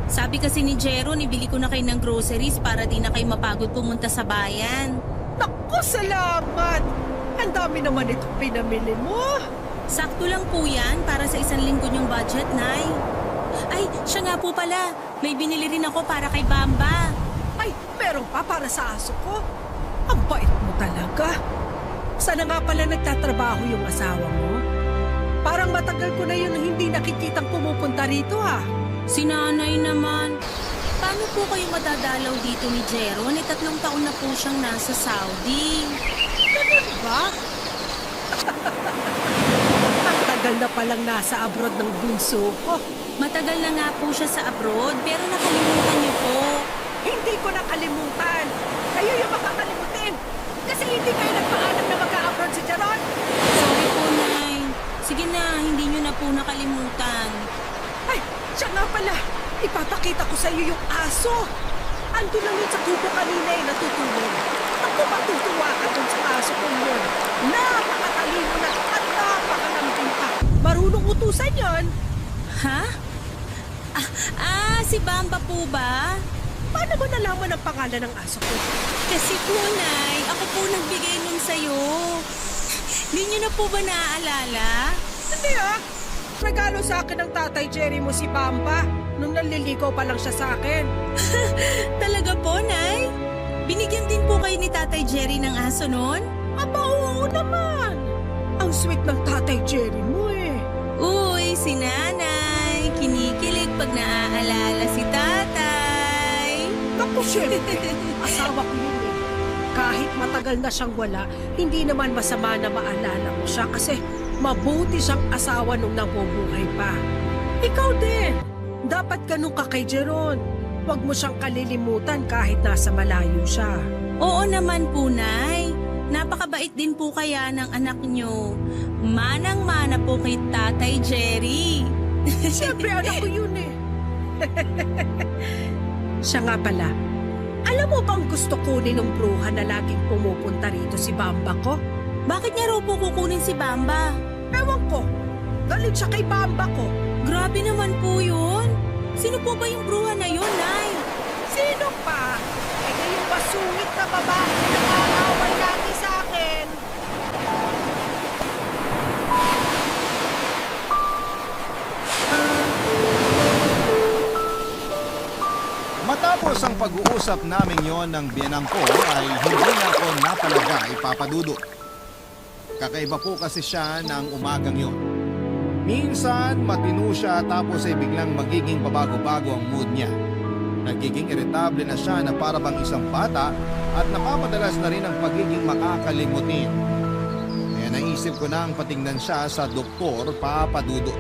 Speaker 4: Sabi kasi ni Jeron, ibili ko na kayo ng groceries para di na kayo mapagod pumunta sa bayan.
Speaker 2: Naku, salamat! Ang dami naman itong pinamili mo.
Speaker 4: Sakto lang po yan para sa isang linggo niyong budget, Nay. Ay, siya nga po pala. May binili rin ako para kay Bamba.
Speaker 2: Ay, meron pa para sa aso ko. Ang bait mo talaga. Sana nga pala nagtatrabaho yung asawa mo? Parang matagal ko na yun hindi nakikitang pumupunta rito ha.
Speaker 4: Si Nanay naman. Paano po kayo madadalaw dito ni Jeron? 3 taon na po siyang nasa Saudi.
Speaker 2: Ganun ba? Ang tagal na palang nasa abroad ng bunso ko.
Speaker 4: Matagal na nga po siya sa abroad, pero nakalimutan niyo po.
Speaker 2: Hindi ko nakalimutan. Kayo yung makakalimutin. Kasi hindi kayo nagpaalam ng
Speaker 4: nakalimutan.
Speaker 2: Ay, siya nga pala. Ipapakita ko sa iyo yung aso. Ando lang yun sa kubo kanina natutulog. Ako matutuwa ka dun sa aso ko yun. Napakatalino na at napakalambing pa. Marunong utusan yon.
Speaker 4: Ha? Si Bamba po ba?
Speaker 2: Paano mo nalaman ang pangalan ng aso ko?
Speaker 4: Kasi po, Nay, ako po nagbigay nun sa'yo. Di niyo na po ba naaalala?
Speaker 2: Hindi Regalo sa akin ng tatay Jerry mo si Bamba nung naliligaw pa lang siya sa akin.
Speaker 4: Talaga po, Nay? Binigyan din po kayo ni Tatay Jerry ng aso nun?
Speaker 2: Aba, oo naman. Ang sweet ng tatay Jerry mo
Speaker 4: Uy, si Nanay. Kinikilig pag naaalala si Tatay.
Speaker 2: Naku, syempre. Asawa ko yun Kahit matagal na siyang wala, hindi naman masama na maalala mo siya kasi mabuti siyang asawa nung nabubuhay pa. Ikaw din. Dapat ganun ka kay Jeron. Huwag mo siyang kalilimutan kahit nasa malayo siya.
Speaker 4: Oo naman po, Nay. Napakabait din po kaya ng anak niyo. Manang-mana po kay Tatay Jerry.
Speaker 2: Siyempre, anak ko yun Siya nga pala. Alam mo bang gusto kunin ng bruha na laging pumupunta rito si Bamba ko?
Speaker 4: Bakit niya raw po kukunin si Bamba?
Speaker 2: Ewan ko. Galit siya kay Bamba ko.
Speaker 4: Grabe naman po yun. Sino po ba yung bruha na yun, Nay?
Speaker 2: Sino pa? Yung masungit na babae na nangangaway lagi sa akin.
Speaker 1: Matapos ang pag-uusap namin yon ng biyanang ko ay hindi na ako napalaga ipapadudot. Kakaiba po kasi siya ng umagang yon. Minsan matino siya tapos ay biglang magiging pabago-bago ang mood niya. Nagiging irritable na siya na para bang isang bata at napapadalas na rin ang pagiging makakalimutin. Kaya naisip ko na ang patingnan siya sa doktor papadudot.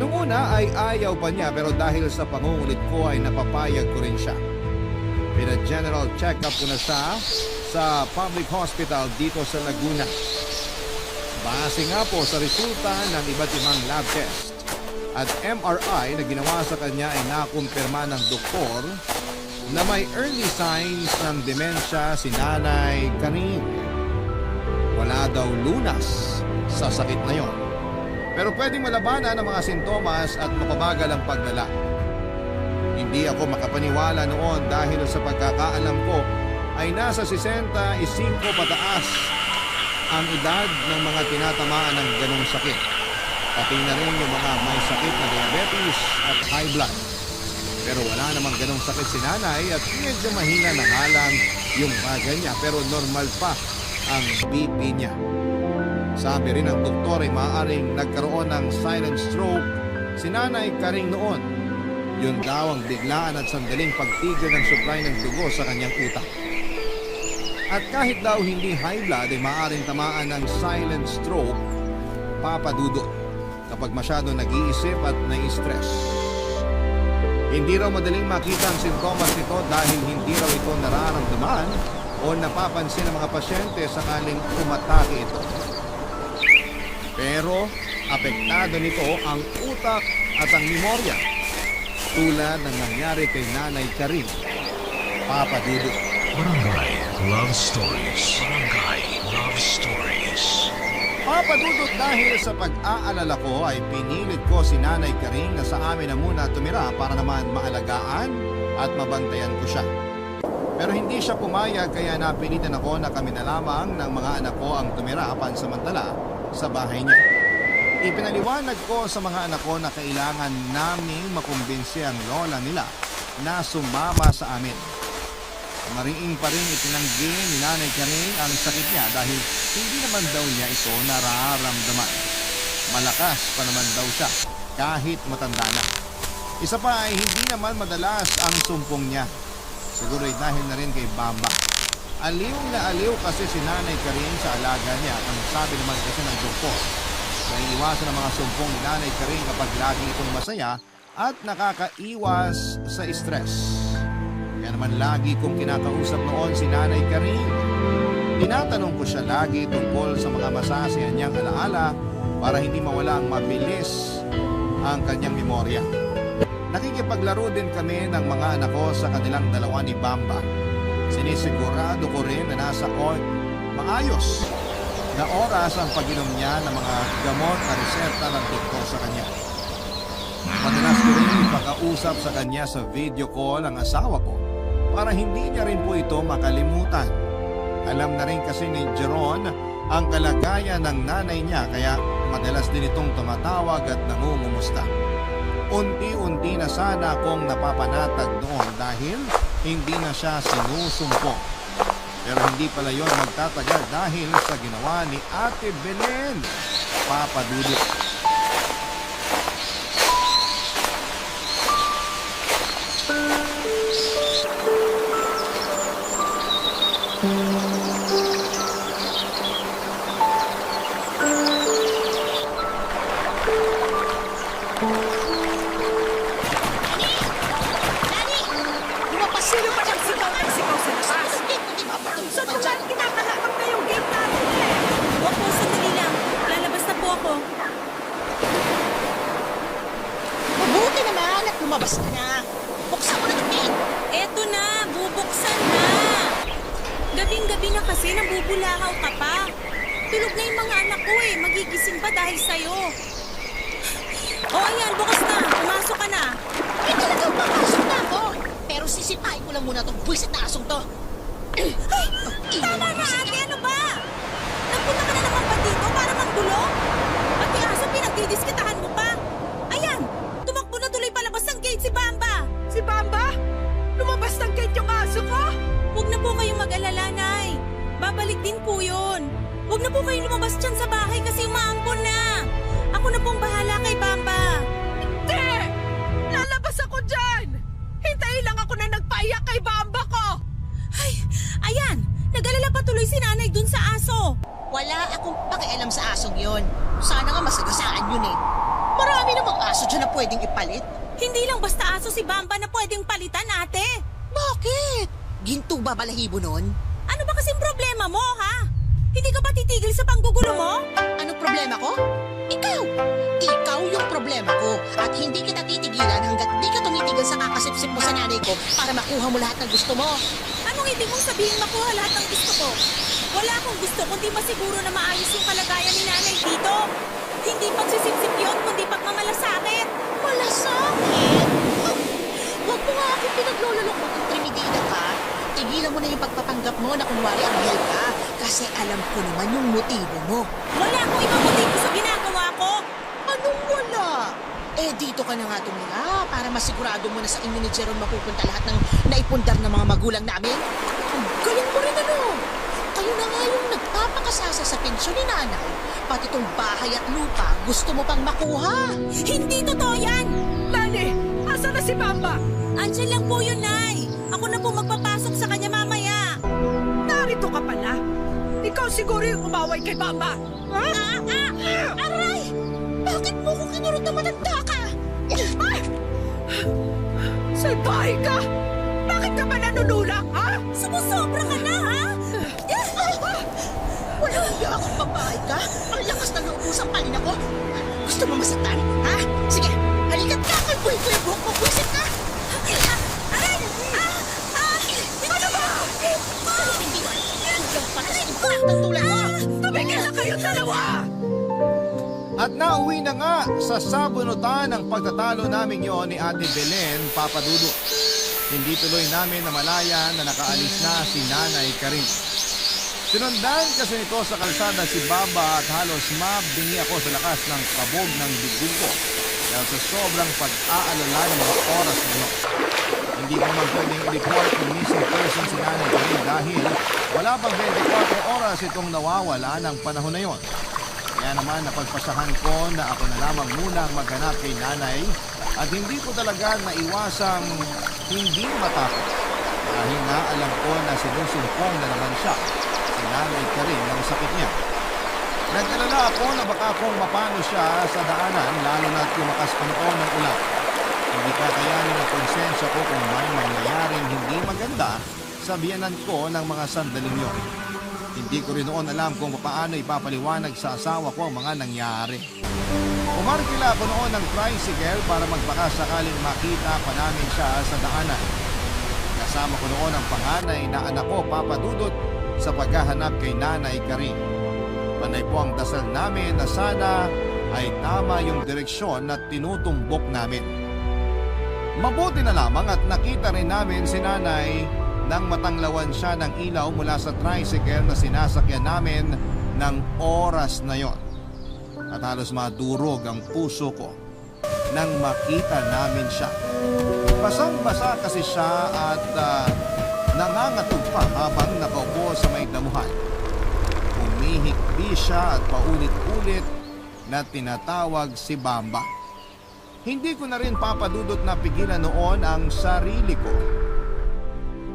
Speaker 1: Nung una ay ayaw pa niya pero dahil sa pangungulit ko ay napapayag ko rin siya. Pina-general check-up ko na siya sa public hospital dito sa Laguna. Base nga po sa resulta ng iba't ibang lab test at MRI na ginawa sa kanya ay nakumpirma ng doktor na may early signs ng demensya si Nanay Karin. Wala daw lunas sa sakit na yon. Pero pwedeng malabanan ang mga sintomas at mapabagal ang paglala. Hindi ako makapaniwala noon dahil sa pagkakaalam ko ay nasa 65 pataas ang edad ng mga tinatamaan ng ganong sakit. Pati na rin yung mga may sakit na diabetes at high blood. Pero wala namang ganong sakit si Nanay at medyo mahina na nga lang yung baga niya pero normal pa ang BP niya. Sabi rin ng doktor ay maaaring nagkaroon ng silent stroke si Nanay Karing noon. Yun daw ang biglaan at sandaling pagtigil ng supply ng dugo sa kanyang utak. At kahit daw hindi high blood ay maaaring tamaan ng silent stroke, papadudot, kapag masyado nag-iisip at nai-stress. Hindi raw madaling makita ang sintomas nito dahil hindi raw ito nararamdaman o napapansin ng mga pasyente sakaling umatake ito. Pero apektado nito ang utak at ang memorya tulad ng nangyari kay Nanay Karin. Papadudot.
Speaker 5: Barangay Love Stories. Barangay Love Stories.
Speaker 1: Papadudot dahil sa pag-aalala ko ay pinilit ko si Nanay Karin na sa amin na muna tumira para naman maalagaan at mabantayan ko siya. Pero hindi siya pumayag kaya napilitan ako na kami na lamang ng mga anak ko ang tumira pansamantala sa bahay niya. Ipinaliwanag ko sa mga anak ko na kailangan naming makumbinsi ang lola nila na sumama sa amin. Mariing pa rin itinanggi ni Nanay Karin ang sakit niya dahil hindi naman daw niya ito nararamdaman. Malakas pa naman daw siya kahit matanda na. Isa pa ay hindi naman madalas ang sumpong niya. Siguro ay dahil na rin kay Bamba. Aliw na aliw kasi si Nanay Karin sa alaga niya at ang sabi naman kasi ng doktor. Naiiwasan ang mga sumpong ni Nanay Karin kapag lagi itong masaya at nakakaiwas sa stress. Kaya naman lagi kong kinakausap noon si Nanay Karin. Tinatanong ko siya lagi tungkol sa mga masasayan niyang alaala para hindi mawala ang mabilis ang kanyang memorya. Nakikipaglaro din kami ng mga anak ko sa kanilang dalawa ni Bamba. Sinisigurado ko rin na nasa maayos na oras ang pag-inom niya ng mga gamot na reseta ng doktor sa kanya. Madalas ko rin ipakausap sa kanya sa video call ang asawa ko para hindi niya rin po ito makalimutan. Alam na rin kasi ni Jeron ang kalagayan ng nanay niya kaya madalas din itong tumatawag at nangungumusta. Unti-unti na sana akong napapanatag noon dahil hindi na siya sinusumpo. Pero hindi pala yon magtatagal dahil sa ginawa ni Ate Belen, Papa Dudut.
Speaker 6: Lumabas
Speaker 2: Sino ba nagsigaw ng sigaw sa labas? Sa tuwan, kinakalakap na yung gate natin eh.
Speaker 4: Opo, sandali lang. Lalabas na po ako.
Speaker 6: Mabuti naman at lumabas ka na. Buksan mo na yung gate.
Speaker 4: Eto na, bubuksan na. Gabing-gabi na kasi nabubulahaw ka pa. Tulog na yung mga anak ko eh. Magigising pa dahil sa'yo. O ayan, bukas na. Pumasok ka na.
Speaker 6: Eh talagang papasok na ako. Pero sisipain ko lang muna itong buwisit na asong to.
Speaker 4: Ay, tama na ate, ano ba? Nagpunta ka na naman ba dito para manggulo? Pati aso pinagdidiskitahan mo pa. Ayan, tumakbo na tuloy palabas ng gate si Bamba.
Speaker 2: Si Bamba? Lumabas ng gate yung aso ko?
Speaker 4: Huwag na po kayong mag-alala, Nay. Babalik din po yun. Huwag na po kayong lumabas dyan sa bahay kasi umaambon na. Ako na pong bahala kay Bamba.
Speaker 2: Hindi! Lalabas ako dyan! Hintayin lang ako na nagpaiyak kay Bamba ko!
Speaker 4: Ay, ayan, nag-alala pa tuloy si Nanay dun sa aso.
Speaker 6: Wala akong pakialam sa asong yon. Sana nga masagasaan yun eh. Marami namang aso dyan na pwedeng ipalit.
Speaker 4: Hindi lang basta aso si Bamba na pwedeng palitan, ate.
Speaker 6: Bakit? Ginto ba balahibo nun?
Speaker 4: Ano ba kasing problema mo, ha? Hindi ka ba titigil sa panggugulo mo?
Speaker 6: Anong problema ko? Ikaw! Ikaw yung problema ko. At hindi kita titigilan hanggat di ka tumitigil sa kakasipsip mo sa nanay ko para makuha mo lahat ng gusto mo.
Speaker 4: Anong ibig mong sabihin makuha lahat ng gusto ko? Wala akong gusto kundi masiguro na maayos yung kalagayan ni Nanay dito. Hindi pagsisipsip yun, kundi pagmamalasakit.
Speaker 6: Malasakit? Huwag mo nga akong pinaglululok mo kung trimidida ka. Tigilan mo na yung pagpapanggap mo na kunwari anghel ka. Kasi alam ko naman yung motibo mo.
Speaker 4: Wala akong ibang motibo sa ginagawa ko.
Speaker 6: Anong wala? Eh, dito ka na nga tumira para masigurado mo na sa inyo ni Jeron mapupunta lahat ng naipundar ng mga magulang namin. Ang galing mo rin ano. Kayo na nga yung nagpapakasasa sa pensyon ni nanay. Pati tong bahay at lupa gusto mo pang makuha.
Speaker 4: Hindi totoo yan.
Speaker 2: Nani, asa na si Bamba?
Speaker 4: Andiyan lang po yun, Nay. Ako na po magpapasok sa kanya mamaya.
Speaker 2: Narito ka pala. Ikaw siguro yung umaway kay Bamba. Ha?
Speaker 6: Aray! Bakit mo ko kinurot na matanda ka?
Speaker 2: Salbahe ka! Bakit ka ba nanunulak, ha?
Speaker 4: Sumusobra ka na, ha?
Speaker 6: Walang hiya akong babae ka? Ang lakas ng naubusang palin ako? Gusto mo masaktan? Ha? Sige, halikat ka! Kalbuhin ko yung buhok mo! Buisit ka!
Speaker 4: Aray!
Speaker 6: Ano ba? Hindi ba? Kulang pa na sa impactang tulad mo!
Speaker 2: Tumigil na kayong dalawa!
Speaker 1: At nauwi na nga sa sabunutan ang pagtatalo namin yon ni Ate Belen, Papa Dudut. Hindi tuloy namin namalayan na nakaalis na si Nanay Karin. Sinundan kasi nito sa kalsada si Baba at halos mabingi ako sa lakas ng kabog ng bibig ko dahil sa sobrang pag-aalala ng mga oras na yun. Hindi ko naman pwedeng i-report yung missing person si Nanay Karin dahil wala pang 24 oras itong nawawala ng panahon na yon. Kaya naman napagpasahan ko na ako na lamang muna ang maghanap kay Nanay at hindi ko talaga naiwasang hindi matakot. Dahil nga alam ko na sinusumpong na naman siya si Nanay Karin ng sakit niya. Nag-alala ako na baka kung mapano siya sa daanan lalo na't lumakas pa noon ng ulan. Hindi kakayanin ang konsensya ko kung may mangyayaring hindi maganda sa biyanan ko ng mga sandaling yun. Hindi ko rin noon alam kung paano ipapaliwanag sa asawa ko ang mga nangyari. Umarkila ako noon ng tricycle para magbaka sakaling makita pa namin siya sa daanan. Kasama ko noon ang panganay na anak ko, Papa Dudut, sa paghahanap kay Nanay Karing. Panay po ang dasal namin na sana ay tama yung direksyon na tinutumbok namin. Mabuti na lamang at nakita rin namin si Nanay nang matanglawan siya ng ilaw mula sa tricycle na sinasakyan namin ng oras na yon. At halos madurog ang puso ko nang makita namin siya. Basang-basa kasi siya at nangangatog pa habang nakaupo sa may damuhan. Umihikbi siya at paulit-ulit na tinatawag si Bamba. Hindi ko na rin, Papa Dudut, na pigilan noon ang sarili ko.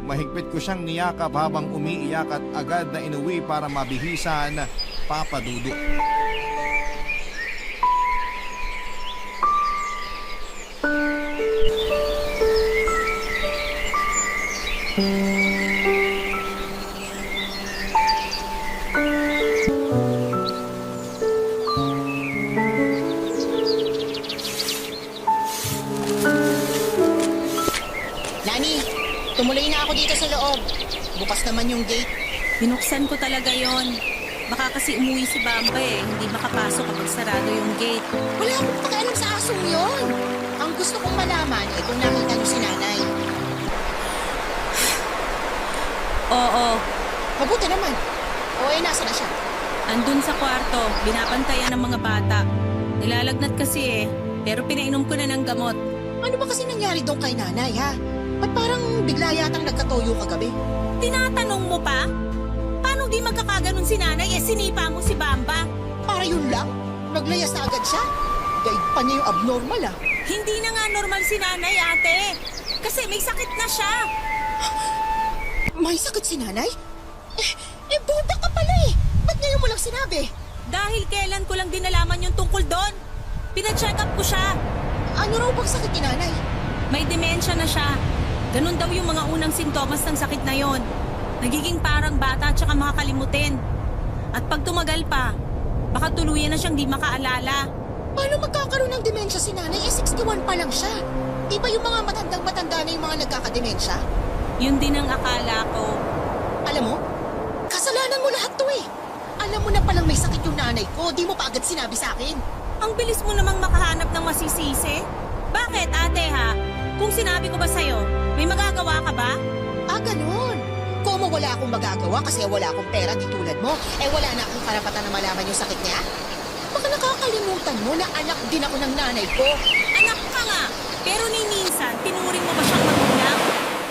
Speaker 1: Mahigpit ko siyang niyakap habang umiiyak at agad na inuwi para mabihisan, Papa Dudut.
Speaker 6: Lani, tumuloy na ako dito sa loob. Bukas naman yung gate.
Speaker 4: Binuksan ko talaga yon. Baka kasi umuwi si Bamba hindi makapasok kapag sarado yung gate.
Speaker 6: Wala akong pakialam sa asong yon. Ang gusto kong malaman ay kung nakita niyo si nanay.
Speaker 4: Oo,
Speaker 6: Mabuti naman. O nasa na siya?
Speaker 4: andun sa kwarto, binabantayan ng mga bata. Nilalagnat kasi pero pinainom ko na ng gamot.
Speaker 6: Ano ba kasi nangyari doon kay nanay, ha? At parang bigla yatang nagkatoyo kagabi.
Speaker 4: Tinatanong mo pa? Paano di magkakaganon si nanay sinipa mo si Bamba?
Speaker 6: Para yun lang? Naglayas na agad siya? Daig pa niya yung abnormal, ha?
Speaker 4: Hindi na nga normal si nanay, ate. Kasi may sakit na siya.
Speaker 6: May sakit si nanay? Buta ka pala eh. Ba't ngayon mo lang sinabi?
Speaker 4: Dahil kailan ko lang din nalaman yung tungkol doon. Pina-check up ko siya.
Speaker 6: Ano raw bang sakit ni nanay?
Speaker 4: May demensya na siya. Ganun daw yung mga unang sintomas ng sakit na yon. Nagiging parang bata at saka makakalimutin. At pag tumagal pa, baka tuluyan na siyang di makaalala.
Speaker 6: Paano magkakaroon ng demensya si nanay? 61 pa lang siya. Di ba yung mga matandang-matanda na yung mga nagkakademensya?
Speaker 4: Yun din ang akala ko.
Speaker 6: Alam mo, kasalanan mo lahat to eh. Alam mo na palang may sakit yung nanay ko, di mo pa agad sinabi sa akin.
Speaker 4: Ang bilis mo namang makahanap ng masisisi. Bakit, ate, ha? Kung sinabi ko ba sa'yo, may magagawa ka ba?
Speaker 6: Ah, ganun. Kung wala akong magagawa kasi wala akong pera di tulad mo, wala na akong karapatan na malaman yung sakit niya? Baka nakakalimutan mo na anak din ako ng nanay ko.
Speaker 4: Anak ka nga, pero ni minsan, tinuring mo ba siyang magulang?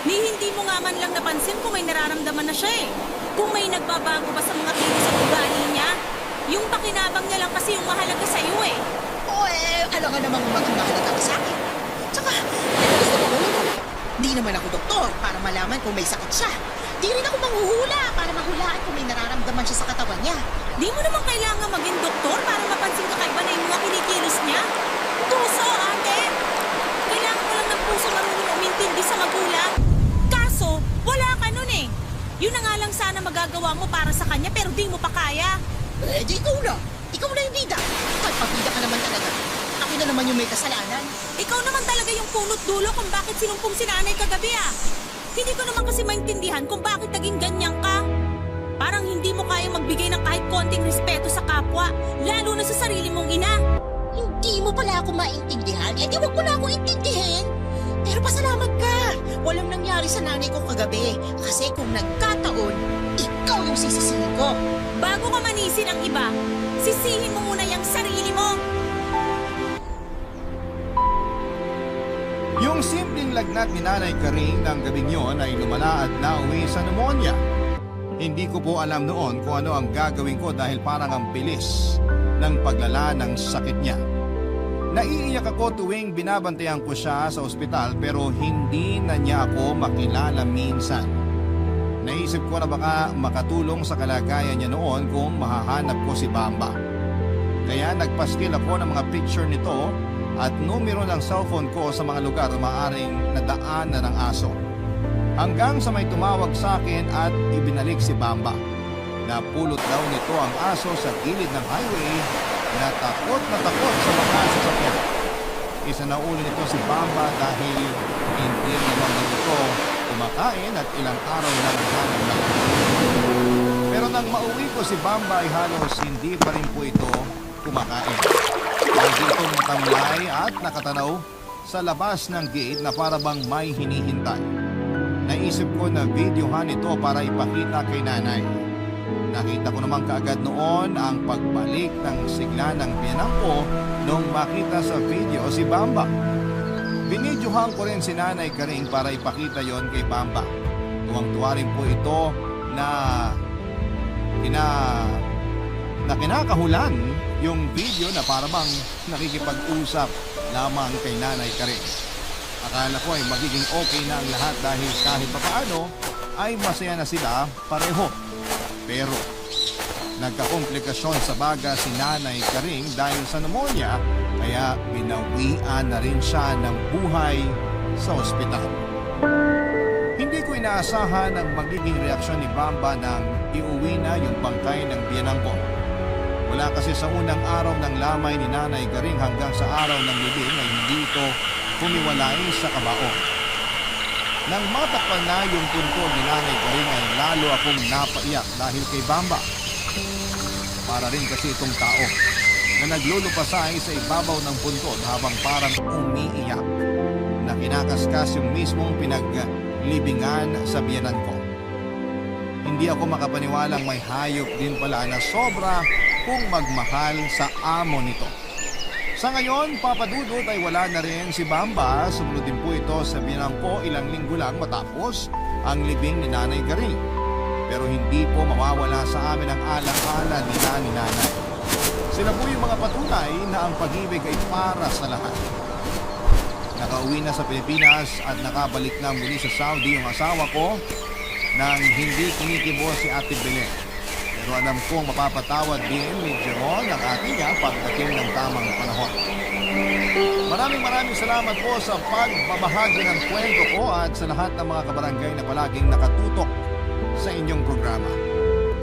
Speaker 4: Ni hindi mo nga man lang napansin kung may nararamdaman na siya eh. Kung may nagbabago ba sa mga kilos at ugali niya? Yung pakinabang niya lang kasi yung mahalaga sa'yo eh.
Speaker 6: Alam nga namang maging mahalaga ka sa akin. Tsaka, gusto mo mo. Di naman ako doktor para malaman kung may sakit siya. Di rin ako manghuhula para mahulaan kung may nararamdaman siya sa katawan niya.
Speaker 4: Di mo naman kailangan maging doktor para mapansin kakaiba na yung mga kinikilos niya. Puso, ate! Kailangan mo lang ng puso marunong umintindi sa magulang. Kaso, wala ka nun eh. Yun na nga lang sana magagawa mo para sa kanya pero di mo pa kaya.
Speaker 6: Di ikaw na. Ikaw na yung bida. Kahit pabida ka naman talaga. Ako na naman yung may kasalanan.
Speaker 4: Ikaw naman talaga yung punot dulo kung bakit sinumpong si nanay kagabi ah. Hindi ko naman kasi maintindihan kung bakit naging ganyan ka. Parang hindi mo kaya magbigay ng kahit konting respeto sa kapwa, lalo na sa sarili mong ina.
Speaker 6: Hindi mo pala ako maintindihan. Di wag mo na ako intindihin. Pero pasalamat ka. Walang nangyari sa nanay ko kagabi. Kasi kung nagkataon, ikaw yung sisisihin ko.
Speaker 4: Bago ka manisin ang iba, sisihin mo muna yung sarili mo.
Speaker 1: Yung simpleng lagnat ni Nanay Karing ng gabing yon ay lumala at nauwi sa pneumonia. Hindi ko po alam noon kung ano ang gagawin ko dahil parang ang bilis ng paglala ng sakit niya. Naiiyak ako tuwing binabantayan ko siya sa ospital pero hindi na niya ako makilala minsan. Naisip ko na baka makatulong sa kalagayan niya noon kung mahahanap ko si Bamba. Kaya nagpaskil ako ng mga picture nito at numero ng cellphone ko sa mga lugar na maaaring nadaan na ng aso. Hanggang sa may tumawag sa akin at ibinalik si Bamba. Napulot daw nito ang aso sa gilid ng highway na takot sa mga sasakyan. Isa na ulo nito si Bamba dahil hindi naman ito kumakain at ilang araw lang hanap lang. Pero nang mauwi ko si Bamba ay halos hindi pa rin po ito kumakain. Lagi itong matamlay at nakatanaw sa labas ng gate na para bang may hinihintay. Naisip ko na videohan ito para ipakita kay nanay. Nakita ko naman kaagad noon ang pagbalik ng sigla ng biyanang ko nung makita sa video si Bamba. Binidyohan ko rin si Nanay Karing para ipakita yon kay Bamba. Tuwang-tuwa rin po ito na kinakahulan yung video na para bang nakikipag-usap lamang kay Nanay Karing. Akala ko ay magiging okay na ang lahat dahil kahit papaano ay masaya na sila pareho. Pero nagkakomplikasyon sa baga si Nanay Karing dahil sa pneumonia kaya binawian na rin siya ng buhay sa ospital. Hindi ko inaasahan ang magiging reaksyon ni Bamba nang iuwi na yung bangkay ng biyanang ko. Wala kasi sa unang araw ng lamay ni Nanay Karing hanggang sa araw ng libing ay hindi ito humiwalay sa kabaong. Nang matakpan na yung puntod ni Nanay Karing ay lalo akong napaiyak dahil kay Bamba. Para rin kasi itong tao na naglulupasay sa ibabaw ng puntod habang parang umiiyak na kinakaskas yung mismong pinaglibingan sa biyanan ko. Hindi ako makapaniwalang may hayop din pala na sobra kung magmahal sa amo nito. Sa ngayon, papadudot ay wala na rin si Bamba. Sumunod din po ito sa biyanang ko ilang linggo lang matapos ang libing ni Nanay Karing. Pero hindi po mawawala sa amin ang alang-ala nila ni Nanay. Sila po yung mga patunay na ang pag-ibig ay para sa lahat. Nakauwi na sa Pilipinas at nakabalik na muli sa Saudi yung asawa ko nang hindi kinikibo si Ate Belen. Pero alam kong mapapatawad din ni Jeron ang ate niya pagdating ng tamang panahon. Maraming salamat po sa pagbabahagi ng kwento ko at sa lahat ng mga kabarangay na palaging nakatutok sa inyong programa.